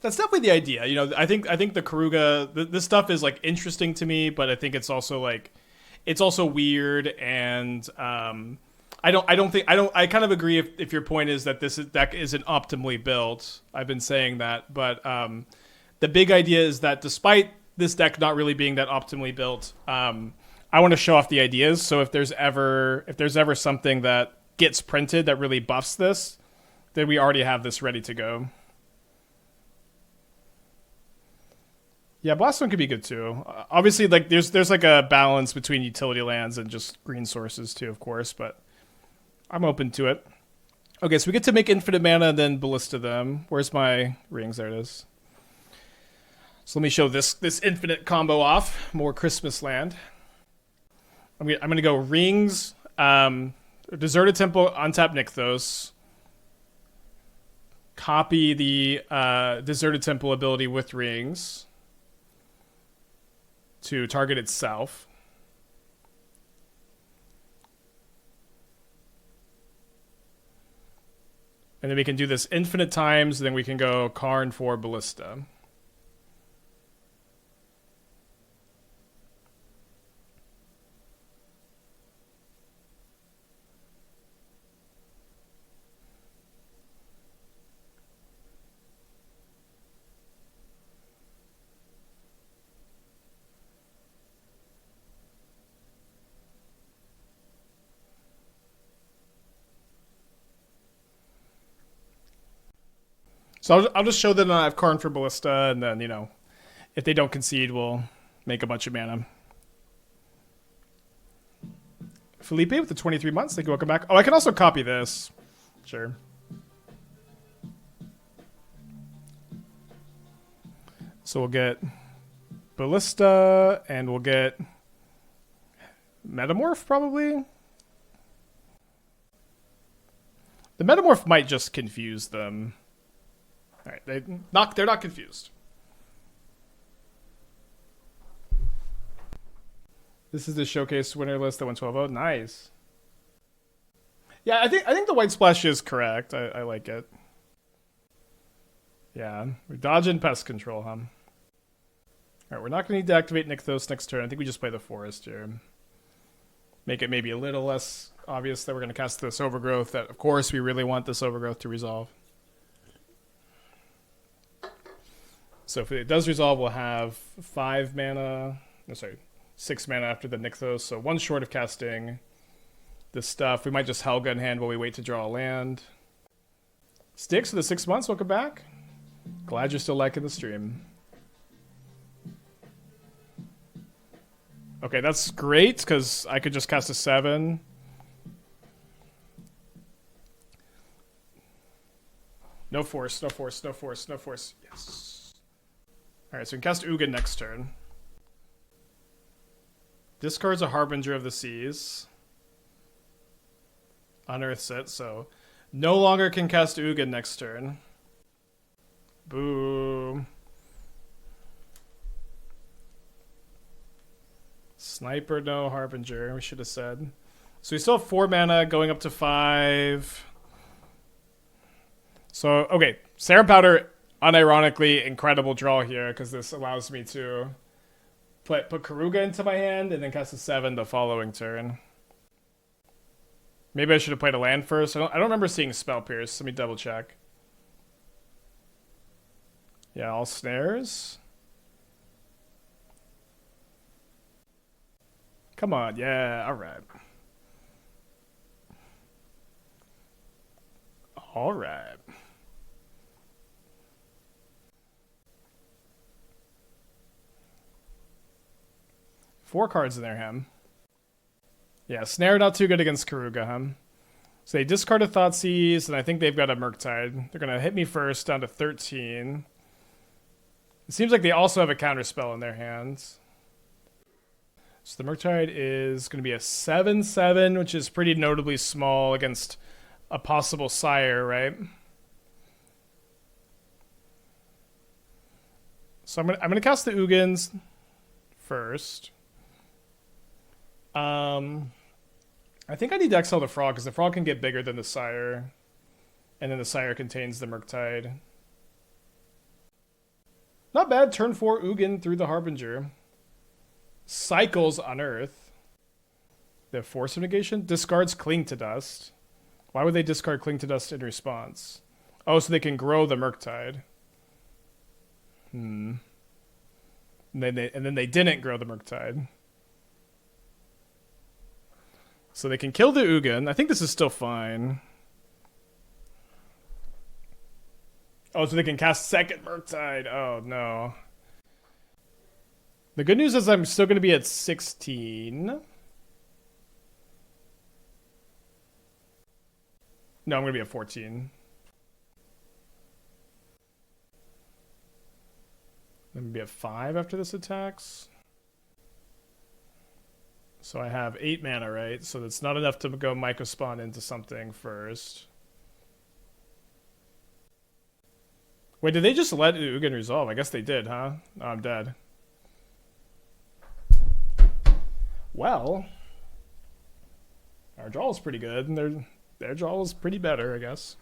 That's definitely the idea. You know, I think the Keruga, this stuff is like interesting to me, but I think it's also like... It's also weird, and I kind of agree if your point is that this deck isn't optimally built. I've been saying that, but the big idea is that despite this deck not really being that optimally built, I want to show off the ideas. So if there's ever something that gets printed that really buffs this, then we already have this ready to go. Yeah, Blaststone could be good too. Obviously, like there's like a balance between utility lands and just green sources too, of course, but I'm open to it. Okay, so we get to make infinite mana and then Ballista them. Where's my rings? There it is. So let me show this infinite combo off. More Christmas land. I'm gonna go rings, Deserted Temple, untap Nykthos. Copy the Deserted Temple ability with rings to target itself. And then we can do this infinite times, and then we can go Karn for Ballista. So I'll just show them I have Karn for Ballista, and then, you know, if they don't concede, we'll make a bunch of mana. Felipe with the 23 months. Thank you. Welcome back. Oh, I can also copy this. Sure. So we'll get Ballista, and we'll get Metamorph, probably. The Metamorph might just confuse them. All right, they're not confused. This is the showcase winner list that went 12-0. Nice. Yeah, I think the white splash is correct. I like it. Yeah, we're dodging pest control, huh? All right, we're not going to need to activate Nykthos next turn. I think we just play the forest here. Make it maybe a little less obvious that we're going to cast this Overgrowth. That, of course, we really want this Overgrowth to resolve. So if it does resolve, we'll have 6 mana after the Nykthos. So 1 short of casting this stuff. We might just Helga in hand while we wait to draw a land. Sticks for the 6 months. Welcome back. Glad you're still liking the stream. Okay, that's great because I could just cast a 7 No force, no force, no force, no force. Yes. Alright, so we can cast Ugin next turn. Discards a Harbinger of the Seas. Unearths it, so no longer can cast Ugin next turn. Boom. Sniper, no Harbinger, we should have said. So we still have 4 mana going up to 5. So, okay, Serum Powder, unironically, incredible draw here, because this allows me to put Keruga into my hand and then cast a 7 the following turn. Maybe I should have played a land first. I don't remember seeing Spell Pierce. Let me double check. Yeah, all snares. Come on, yeah, alright. Alright. Four cards in there, Hem. Yeah, Snare not too good against Keruga, Hem. So they discard a Thoughtseize, and I think they've got a Murktide. They're going to hit me first down to 13. It seems like they also have a counterspell in their hands. So the Murktide is going to be a 7/7, which is pretty notably small against a possible Sire, right? So I'm gonna cast the Ugins first. I think I need to exile the Frog, because the Frog can get bigger than the Sire. And then the Sire contains the Murktide. Not bad, turn 4 Ugin through the Harbinger. Cycles Unearth. They have Force of Negation. Discards Cling to Dust. Why would they discard Cling to Dust in response? Oh, so they can grow the Murktide. And then they didn't grow the Murktide. So they can kill the Ugin. I think this is still fine. Oh, so they can cast second Murktide. Oh, no. The good news is I'm still going to be at 16. No, I'm going to be at 14. I'm going to be at 5 after this attacks. So I have 8 mana, right? So that's not enough to go Mycospawn into something first. Wait, did they just let Ugin resolve? I guess they did, huh? Oh, I'm dead. Well, our draw is pretty good, and their draw is pretty better, I guess.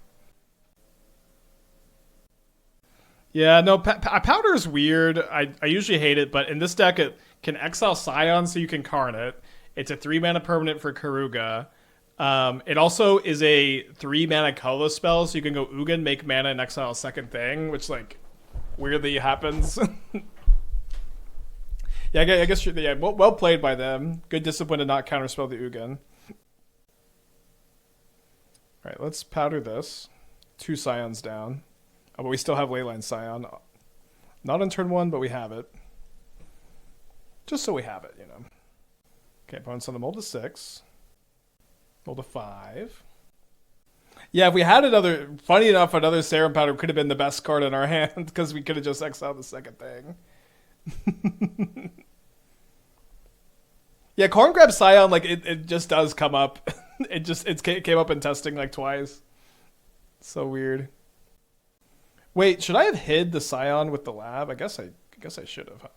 Yeah, no, Powder is weird. I usually hate it, but in this deck it can exile Scion so you can Karn it. It's a 3 mana permanent for Keruga. It also is a 3 mana colorless spell, so you can go Ugin, make mana, and exile a second thing, which like weirdly happens. Yeah, I guess yeah, well played by them. Good discipline to not counterspell the Ugin. Alright, let's powder this. 2 Scions down. Oh, but we still have Leyline Scion. Not on turn 1, but we have it. Just so we have it, you know. Okay, opponent's on the mold to 6. Mold to 5. Yeah, if we had another... Funny enough, another Serum Powder could have been the best card in our hand, because we could have just exiled the second thing. Yeah, Karn grab Scion, like, it just does come up. It came up in testing, like, twice. So weird. Wait, should I have hid the Scion with the lab? I guess I should have, huh?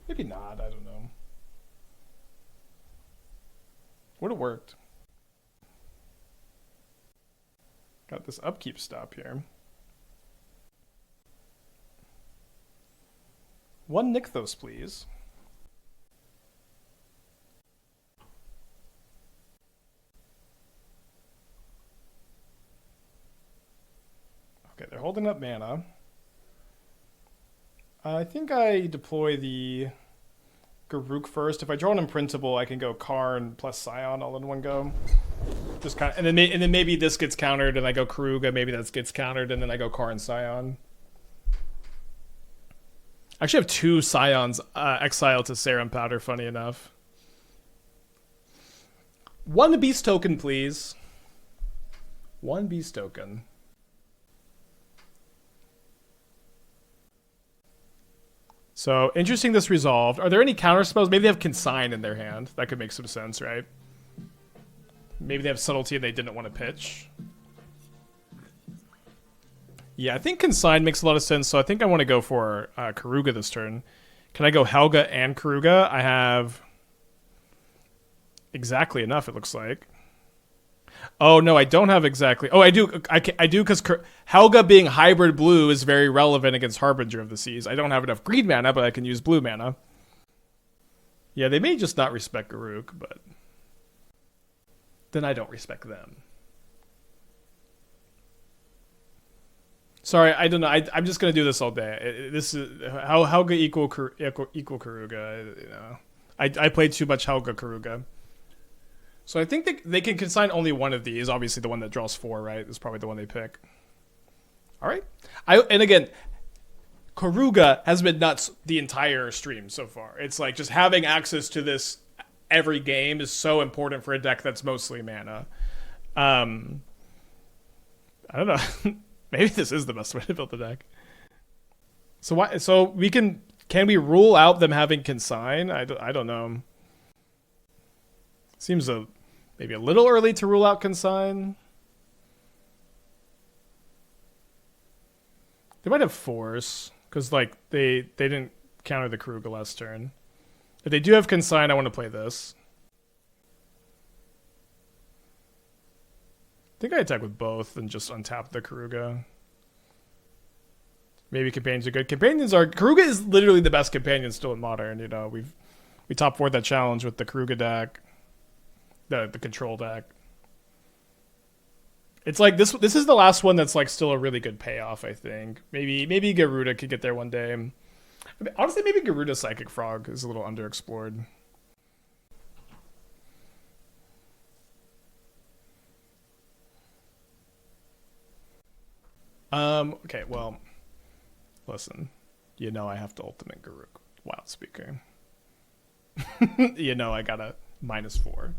Maybe not, I don't know. Would have worked. Got this upkeep stop here. 1 Nykthos, please. Okay, they're holding up mana. I think I deploy the Garruk first. If I draw an imprintable, I can go Karn plus Scion all in one go. Just kind of, and then maybe this gets countered, and I go Keruga. Maybe that gets countered, and then I go Karn Scion. I actually have 2 Scions exiled to Serum Powder. Funny enough. One beast token, please. One beast token. So, interesting this resolved. Are there any counter spells? Maybe they have Consign in their hand. That could make some sense, right? Maybe they have Subtlety and they didn't want to pitch. Yeah, I think Consign makes a lot of sense, so I think I want to go for Keruga this turn. Can I go Helga and Keruga? I have exactly enough, it looks like. Oh, no, I don't have exactly... Oh, I do. I do because Helga being hybrid blue is very relevant against Harbinger of the Seas. I don't have enough green mana, but I can use blue mana. Yeah, they may just not respect Garruk, but... then I don't respect them. Sorry, I don't know. I'm just gonna do this all day. This is Helga equal Keruga. You know, I played too much Helga Keruga. So I think they can consign only one of these. Obviously, the one that draws 4, right, is probably the one they pick. All right. And again, Keruga has been nuts the entire stream so far. It's like just having access to this every game is so important for a deck that's mostly mana. I don't know. Maybe this is the best way to build the deck. So why? So we can we rule out them having consign? I don't know. Seems maybe a little early to rule out consign. They might have force because like they didn't counter the Keruga last turn. If they do have consign, I want to play this. I think I attack with both and just untap the Keruga. Maybe companions are good. Keruga is literally the best companion still in Modern. You know, we top 4'd that challenge with the Keruga deck, the control deck. It's like this is the last one that's like still a really good payoff. I think maybe Garuda could get there one day. I mean, honestly, maybe Garuda Psychic Frog is a little underexplored. Okay, well, listen. You know I have to ultimate Garruk Wildspeaker. You know I got a -4.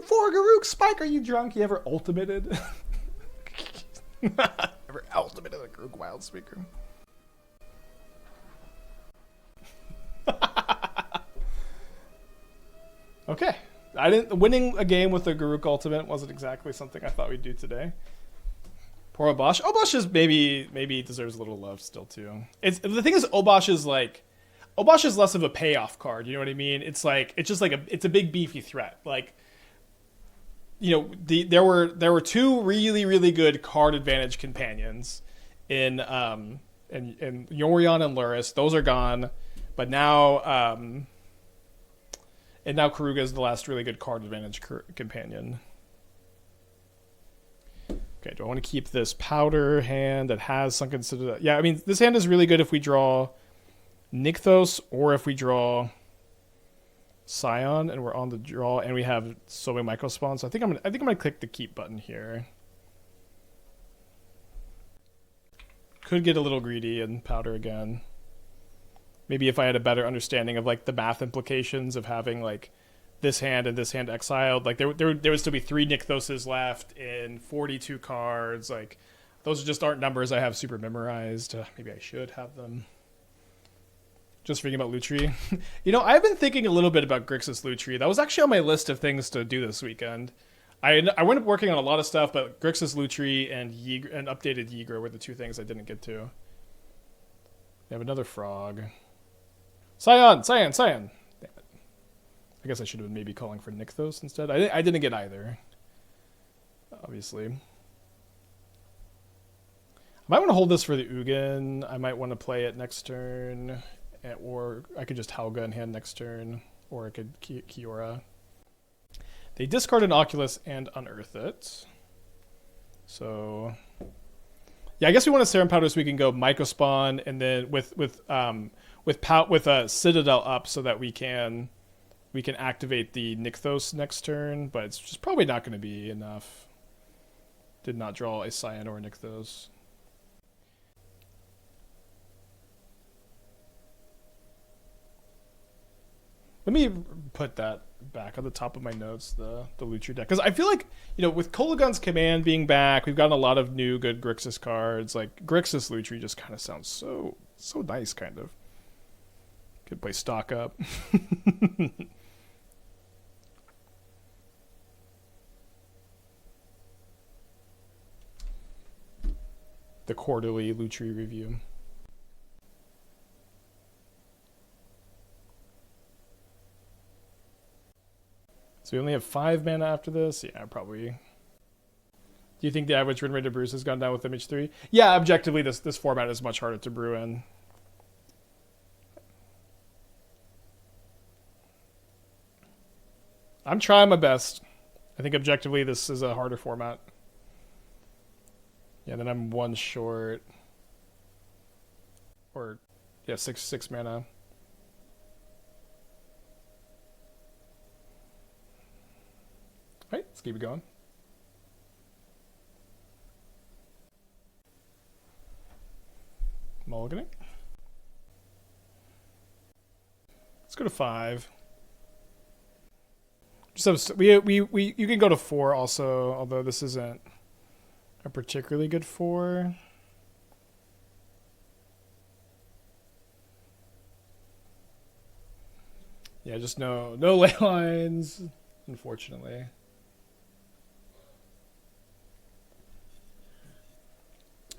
For Garruk Spike, are you drunk? You ever ultimated? Ever ultimated a Garruk Wildspeaker? Okay. Winning a game with a Garruk Ultimate wasn't exactly something I thought we'd do today. Poor Obosh. Obosh is maybe deserves a little love still too. The thing is Obosh is less of a payoff card, you know what I mean? It's just like it's a big beefy threat. Like, you know, there were 2 really, really good card advantage companions in Yorion and Luris. Those are gone. But now Keruga is the last really good card advantage companion. Okay, do I want to keep this Powder hand that has Sunken Citadel? Yeah, I mean, this hand is really good if we draw Nykthos or if we draw Scion and we're on the draw and we have Sowing Mycospawn. So I think I'm gonna click the keep button here. Could get a little greedy and Powder again. Maybe if I had a better understanding of like the math implications of having like this hand and this hand exiled, like there would still be 3 Nykthoses left in 42 cards. Like those just aren't numbers I have super memorized. Maybe I should have them. Just thinking about Lutri. You know, I've been thinking a little bit about Grixis Lutri. That was actually on my list of things to do this weekend. I went up working on a lot of stuff, but Grixis Lutri and updated Ygritte were the 2 things I didn't get to. We have another frog. Scion! Damn it. I guess I should have been maybe calling for Nykthos instead. I didn't get either. Obviously. I might want to hold this for the Ugin. I might want to play it next turn. Or I could just Helga in hand next turn. Or I could Kiora. They discard an Oculus and unearth it. So... yeah, I guess we want to Serum Powder so we can go Mycospawn and then with a Citadel up so that we can activate the Nykthos next turn, but it's just probably not going to be enough. Did not draw a Scion or a Nykthos. Let me put that back on the top of my notes the Lutri deck, because I feel like, you know, with Kolaghan's Command being back, we've gotten a lot of new good Grixis cards. Like Grixis Lutri just kind of sounds so nice, kind of. Could play stock up. The quarterly Lutri review. So we only have 5 mana after this? Yeah, probably. Do you think the average win rate of brews has gone down with Image 3? Yeah, objectively, this format is much harder to brew in. I'm trying my best. I think objectively this is a harder format. Yeah, then I'm 1 short. Or, yeah, 6 mana. Alright, let's keep it going. Mulliganing. Let's go to 5. Just have, you can go to 4 also, although this isn't a particularly good 4. Yeah, just no ley lines, unfortunately.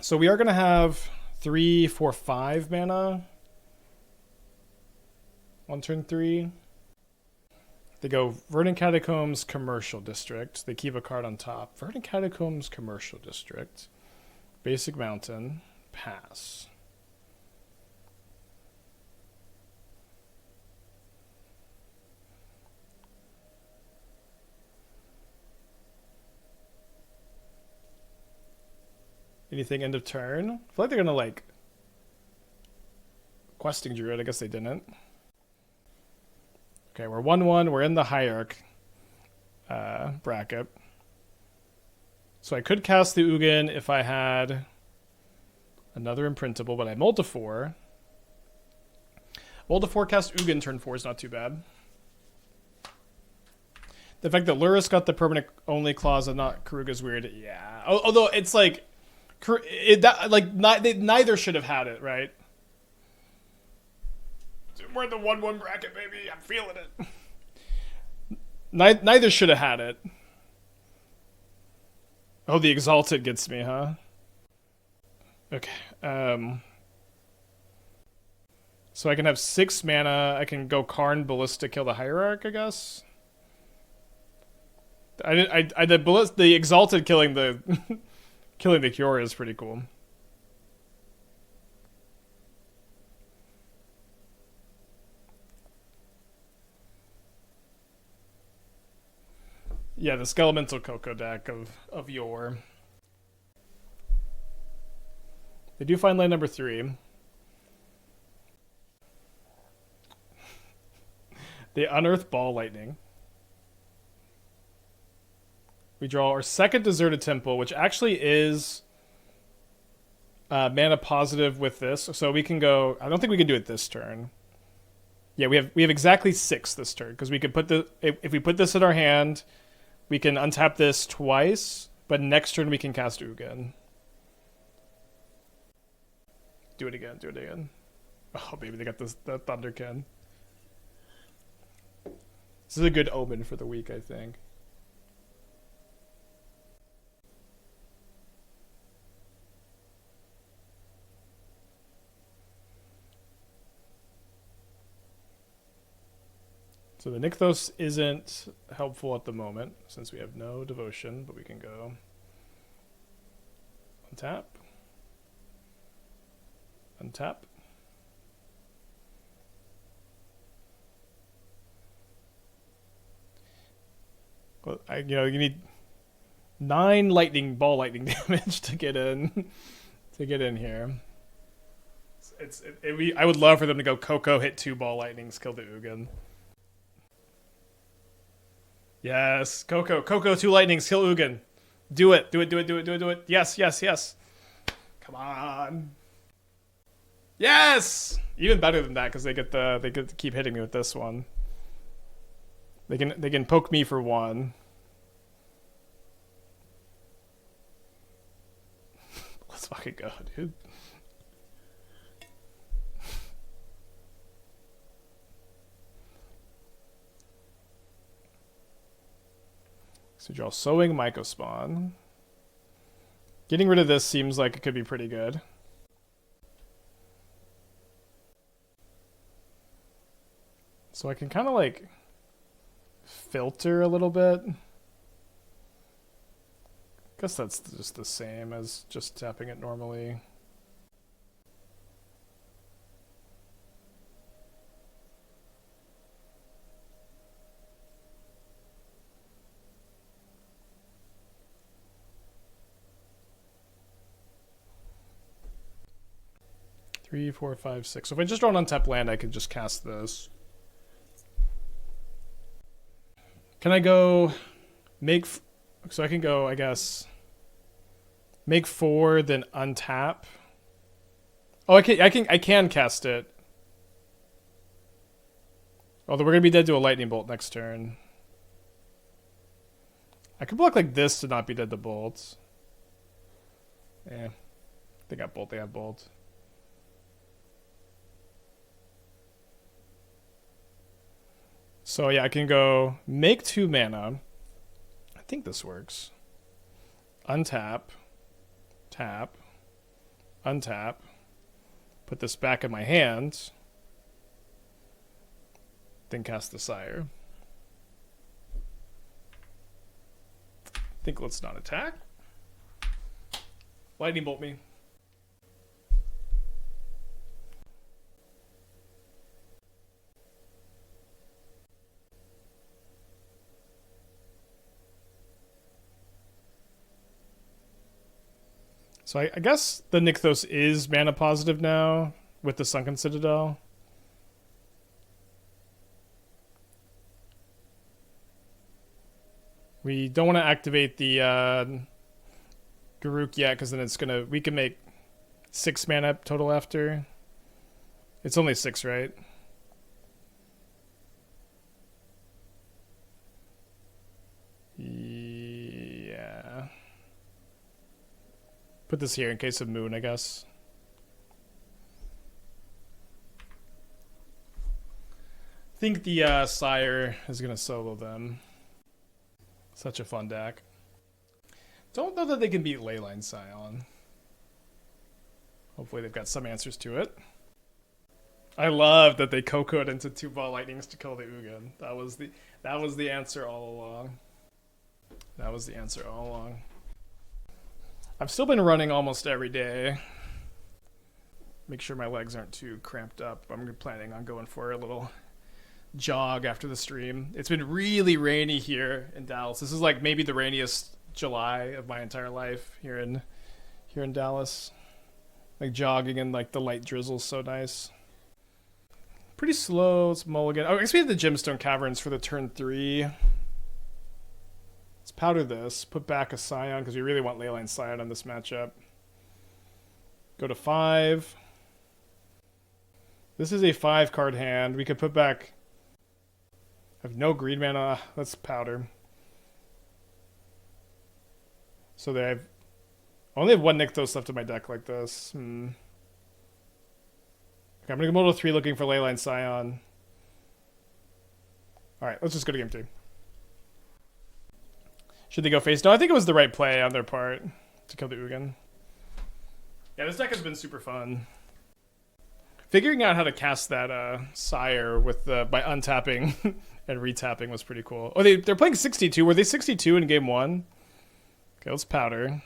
So we are going to have 3, 4, 5 mana on turn 3. They go Verdant Catacombs Commercial District. They keep a card on top. Verdant Catacombs Commercial District. Basic Mountain. Pass. Anything end of turn? I feel like they're gonna like Questing Druid. I guess they didn't. Okay, we're 1-1. We're in the Hierarch bracket. So I could cast the Ugin if I had another imprintable, but I mulled to 4. Mulled to 4, cast Ugin turn 4 is not too bad. The fact that Lurrus got the permanent only clause and not Keruga is weird. Yeah. Although it's like, neither should have had it, right? We're in the 1-1 bracket, baby. I'm feeling it. Neither should have had it. Oh, the Exalted gets me, huh? Okay. So I can have 6 mana. I can go Karn Ballista, kill the Hierarch, I guess. The Exalted killing the killing the Kiora is pretty cool. Yeah, the Skelemental Coco deck of yore. They do find land number 3. They unearth Ball Lightning. We draw our second Deserted Temple, which actually is mana positive with this. So we can go... I don't think we can do it this turn. Yeah, we have exactly 6 this turn, because we could put the... If we put this in our hand... We can untap this twice, but next turn we can cast Ugin. Do it again, do it again. Oh, baby, they got the Thunderkin. This is a good omen for the week, I think. So the Nykthos isn't helpful at the moment, since we have no devotion, but we can go untap, untap. Well, you need 9 ball lightning damage to get in, here. I would love for them to go Coco, hit 2 ball lightnings, kill the Ugin. Yes, Coco, 2 lightnings, kill Ugin. Do it. Yes. Come on. Yes! Even better than that, because they get to keep hitting me with this one. They can poke me for 1. Let's fucking go, dude. So draw Sowing Mycospawn. Getting rid of this seems like it could be pretty good. So I can kind of like filter a little bit. Guess that's just the same as just tapping it normally. Three, 4, 5, 6. So if I just draw an untapped land, I can just cast this. Can I go make... So I can go, I guess, make 4, then untap. Oh, I can cast it. Although we're going to be dead to a lightning bolt next turn. I could block like this to not be dead to bolts. Yeah. They got bolt, they have bolt. So yeah, I can go make 2 mana. I think this works. Untap. Tap. Untap. Put this back in my hand. Then cast the Sire. I think let's not attack. Lightning bolt me. So I guess the Nykthos is mana positive now with the Sunken Citadel. We don't want to activate the Garruk yet because then it's gonna... We can make 6 mana total after. It's only 6, right? Yeah. Put this here in case of Moon, I guess. I think the Sire is going to solo them. Such a fun deck. Don't know that they can beat Leyline Scion. Hopefully they've got some answers to it. I love that they Coco'd into 2 ball lightnings to kill the Ugin. That was the answer all along. That was the answer all along. I've still been running almost every day. Make sure my legs aren't too cramped up. I'm planning on going for a little jog after the stream. It's been really rainy here in Dallas. This is like maybe the rainiest July of my entire life here in Dallas. Like jogging in like the light drizzle's so nice. Pretty slow. Let's mulligan. Oh, I guess we have the Gemstone Caverns for the turn 3. Let's powder this. Put back a Scion because we really want Leyline Scion on this matchup. Go to 5. This is a 5 card hand. We could put back... I have no green mana. Let's powder. So they have... I only have 1 Nykthos left in my deck like this. Okay, I'm going to go Moto 3 looking for Leyline Scion. Alright, let's just go to game 2. Should they go face? No, I think it was the right play on their part to kill the Ugin. Yeah, this deck has been super fun. Figuring out how to cast that Sire with by untapping and retapping was pretty cool. Oh, they're playing 62. Were they 62 in game 1? Okay, let's powder.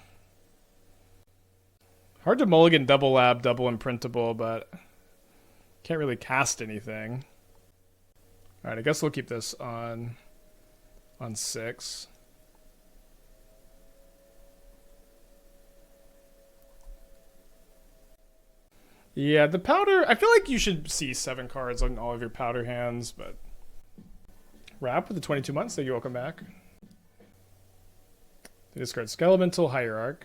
Hard to mulligan double lab, double imprintable, but can't really cast anything. All right, I guess we'll keep this on 6. Yeah, the powder... I feel like you should see 7 cards on all of your powder hands, but... Wrap with the 22 months. Thank you. Welcome back. They discard Skelemental Hierarch.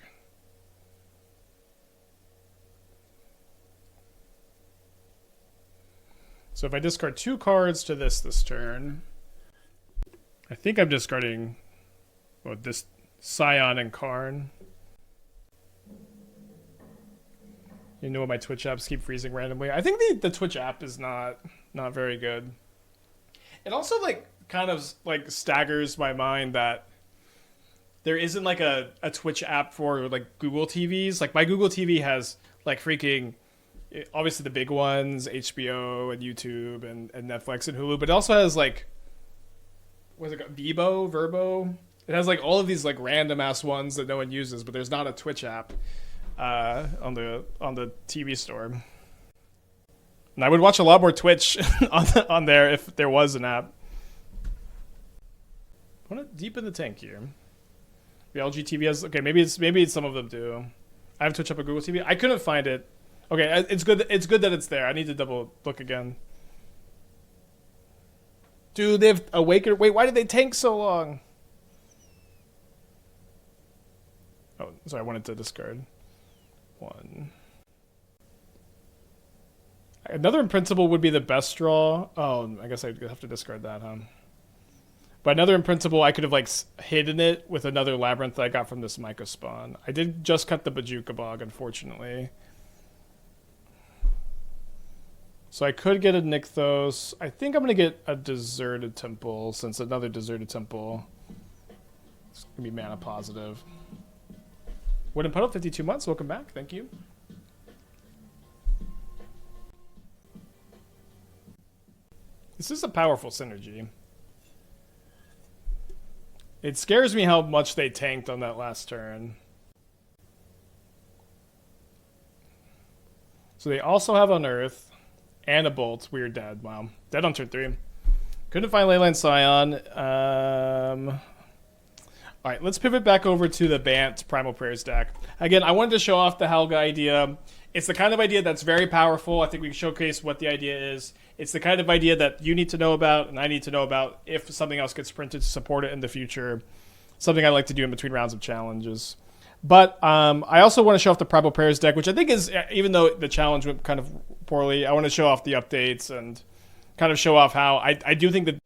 So if I discard 2 cards to this turn... I think I'm discarding this Scion and Karn. You know, my Twitch apps keep freezing randomly. I think the Twitch app is not very good. It also like kind of like staggers my mind that there isn't like a Twitch app for like Google TVs. Like my Google TV has like freaking obviously the big ones, HBO and YouTube and Netflix and Hulu, but it also has like what's it called? Verbo. It has like all of these like random ass ones that no one uses, but there's not a Twitch app on the TV store. And I would watch a lot more Twitch on there if there was an app. I want to deepen the tank here. The LG TV has maybe it's some of them do. I have Twitch up a Google TV. I couldn't find it. Okay, it's good. It's good that it's there. I need to double look again. Dude, they have Awakener. Wait, why did they tank so long? Oh, sorry, I wanted to discard one. Another in principle would be the best draw. Oh, I guess I'd have to discard that, huh? But another in principle, I could have like hidden it with another Labyrinth that I got from this Mycospawn. I did just cut the Bajuka Bog, unfortunately. So I could get a Nykthos. I think I'm going to get a Deserted Temple, since another Deserted Temple is going to be mana positive. Wooden Puddle, 52 months. Welcome back. Thank you. This is a powerful synergy. It scares me how much they tanked on that last turn. So they also have Unearth and a Bolt. We're dead. Wow. Dead on turn 3. Couldn't find Leyline Scion. All right, let's pivot back over to the Bant Primal Prayers deck. Again, I wanted to show off the Helga idea. It's the kind of idea that's very powerful. I think we can showcase what the idea is. It's the kind of idea that you need to know about and I need to know about if something else gets printed to support it in the future. Something I like to do in between rounds of challenges. But I also want to show off the Primal Prayers deck, which I think is, even though the challenge went kind of poorly, I want to show off the updates and kind of show off how I do think that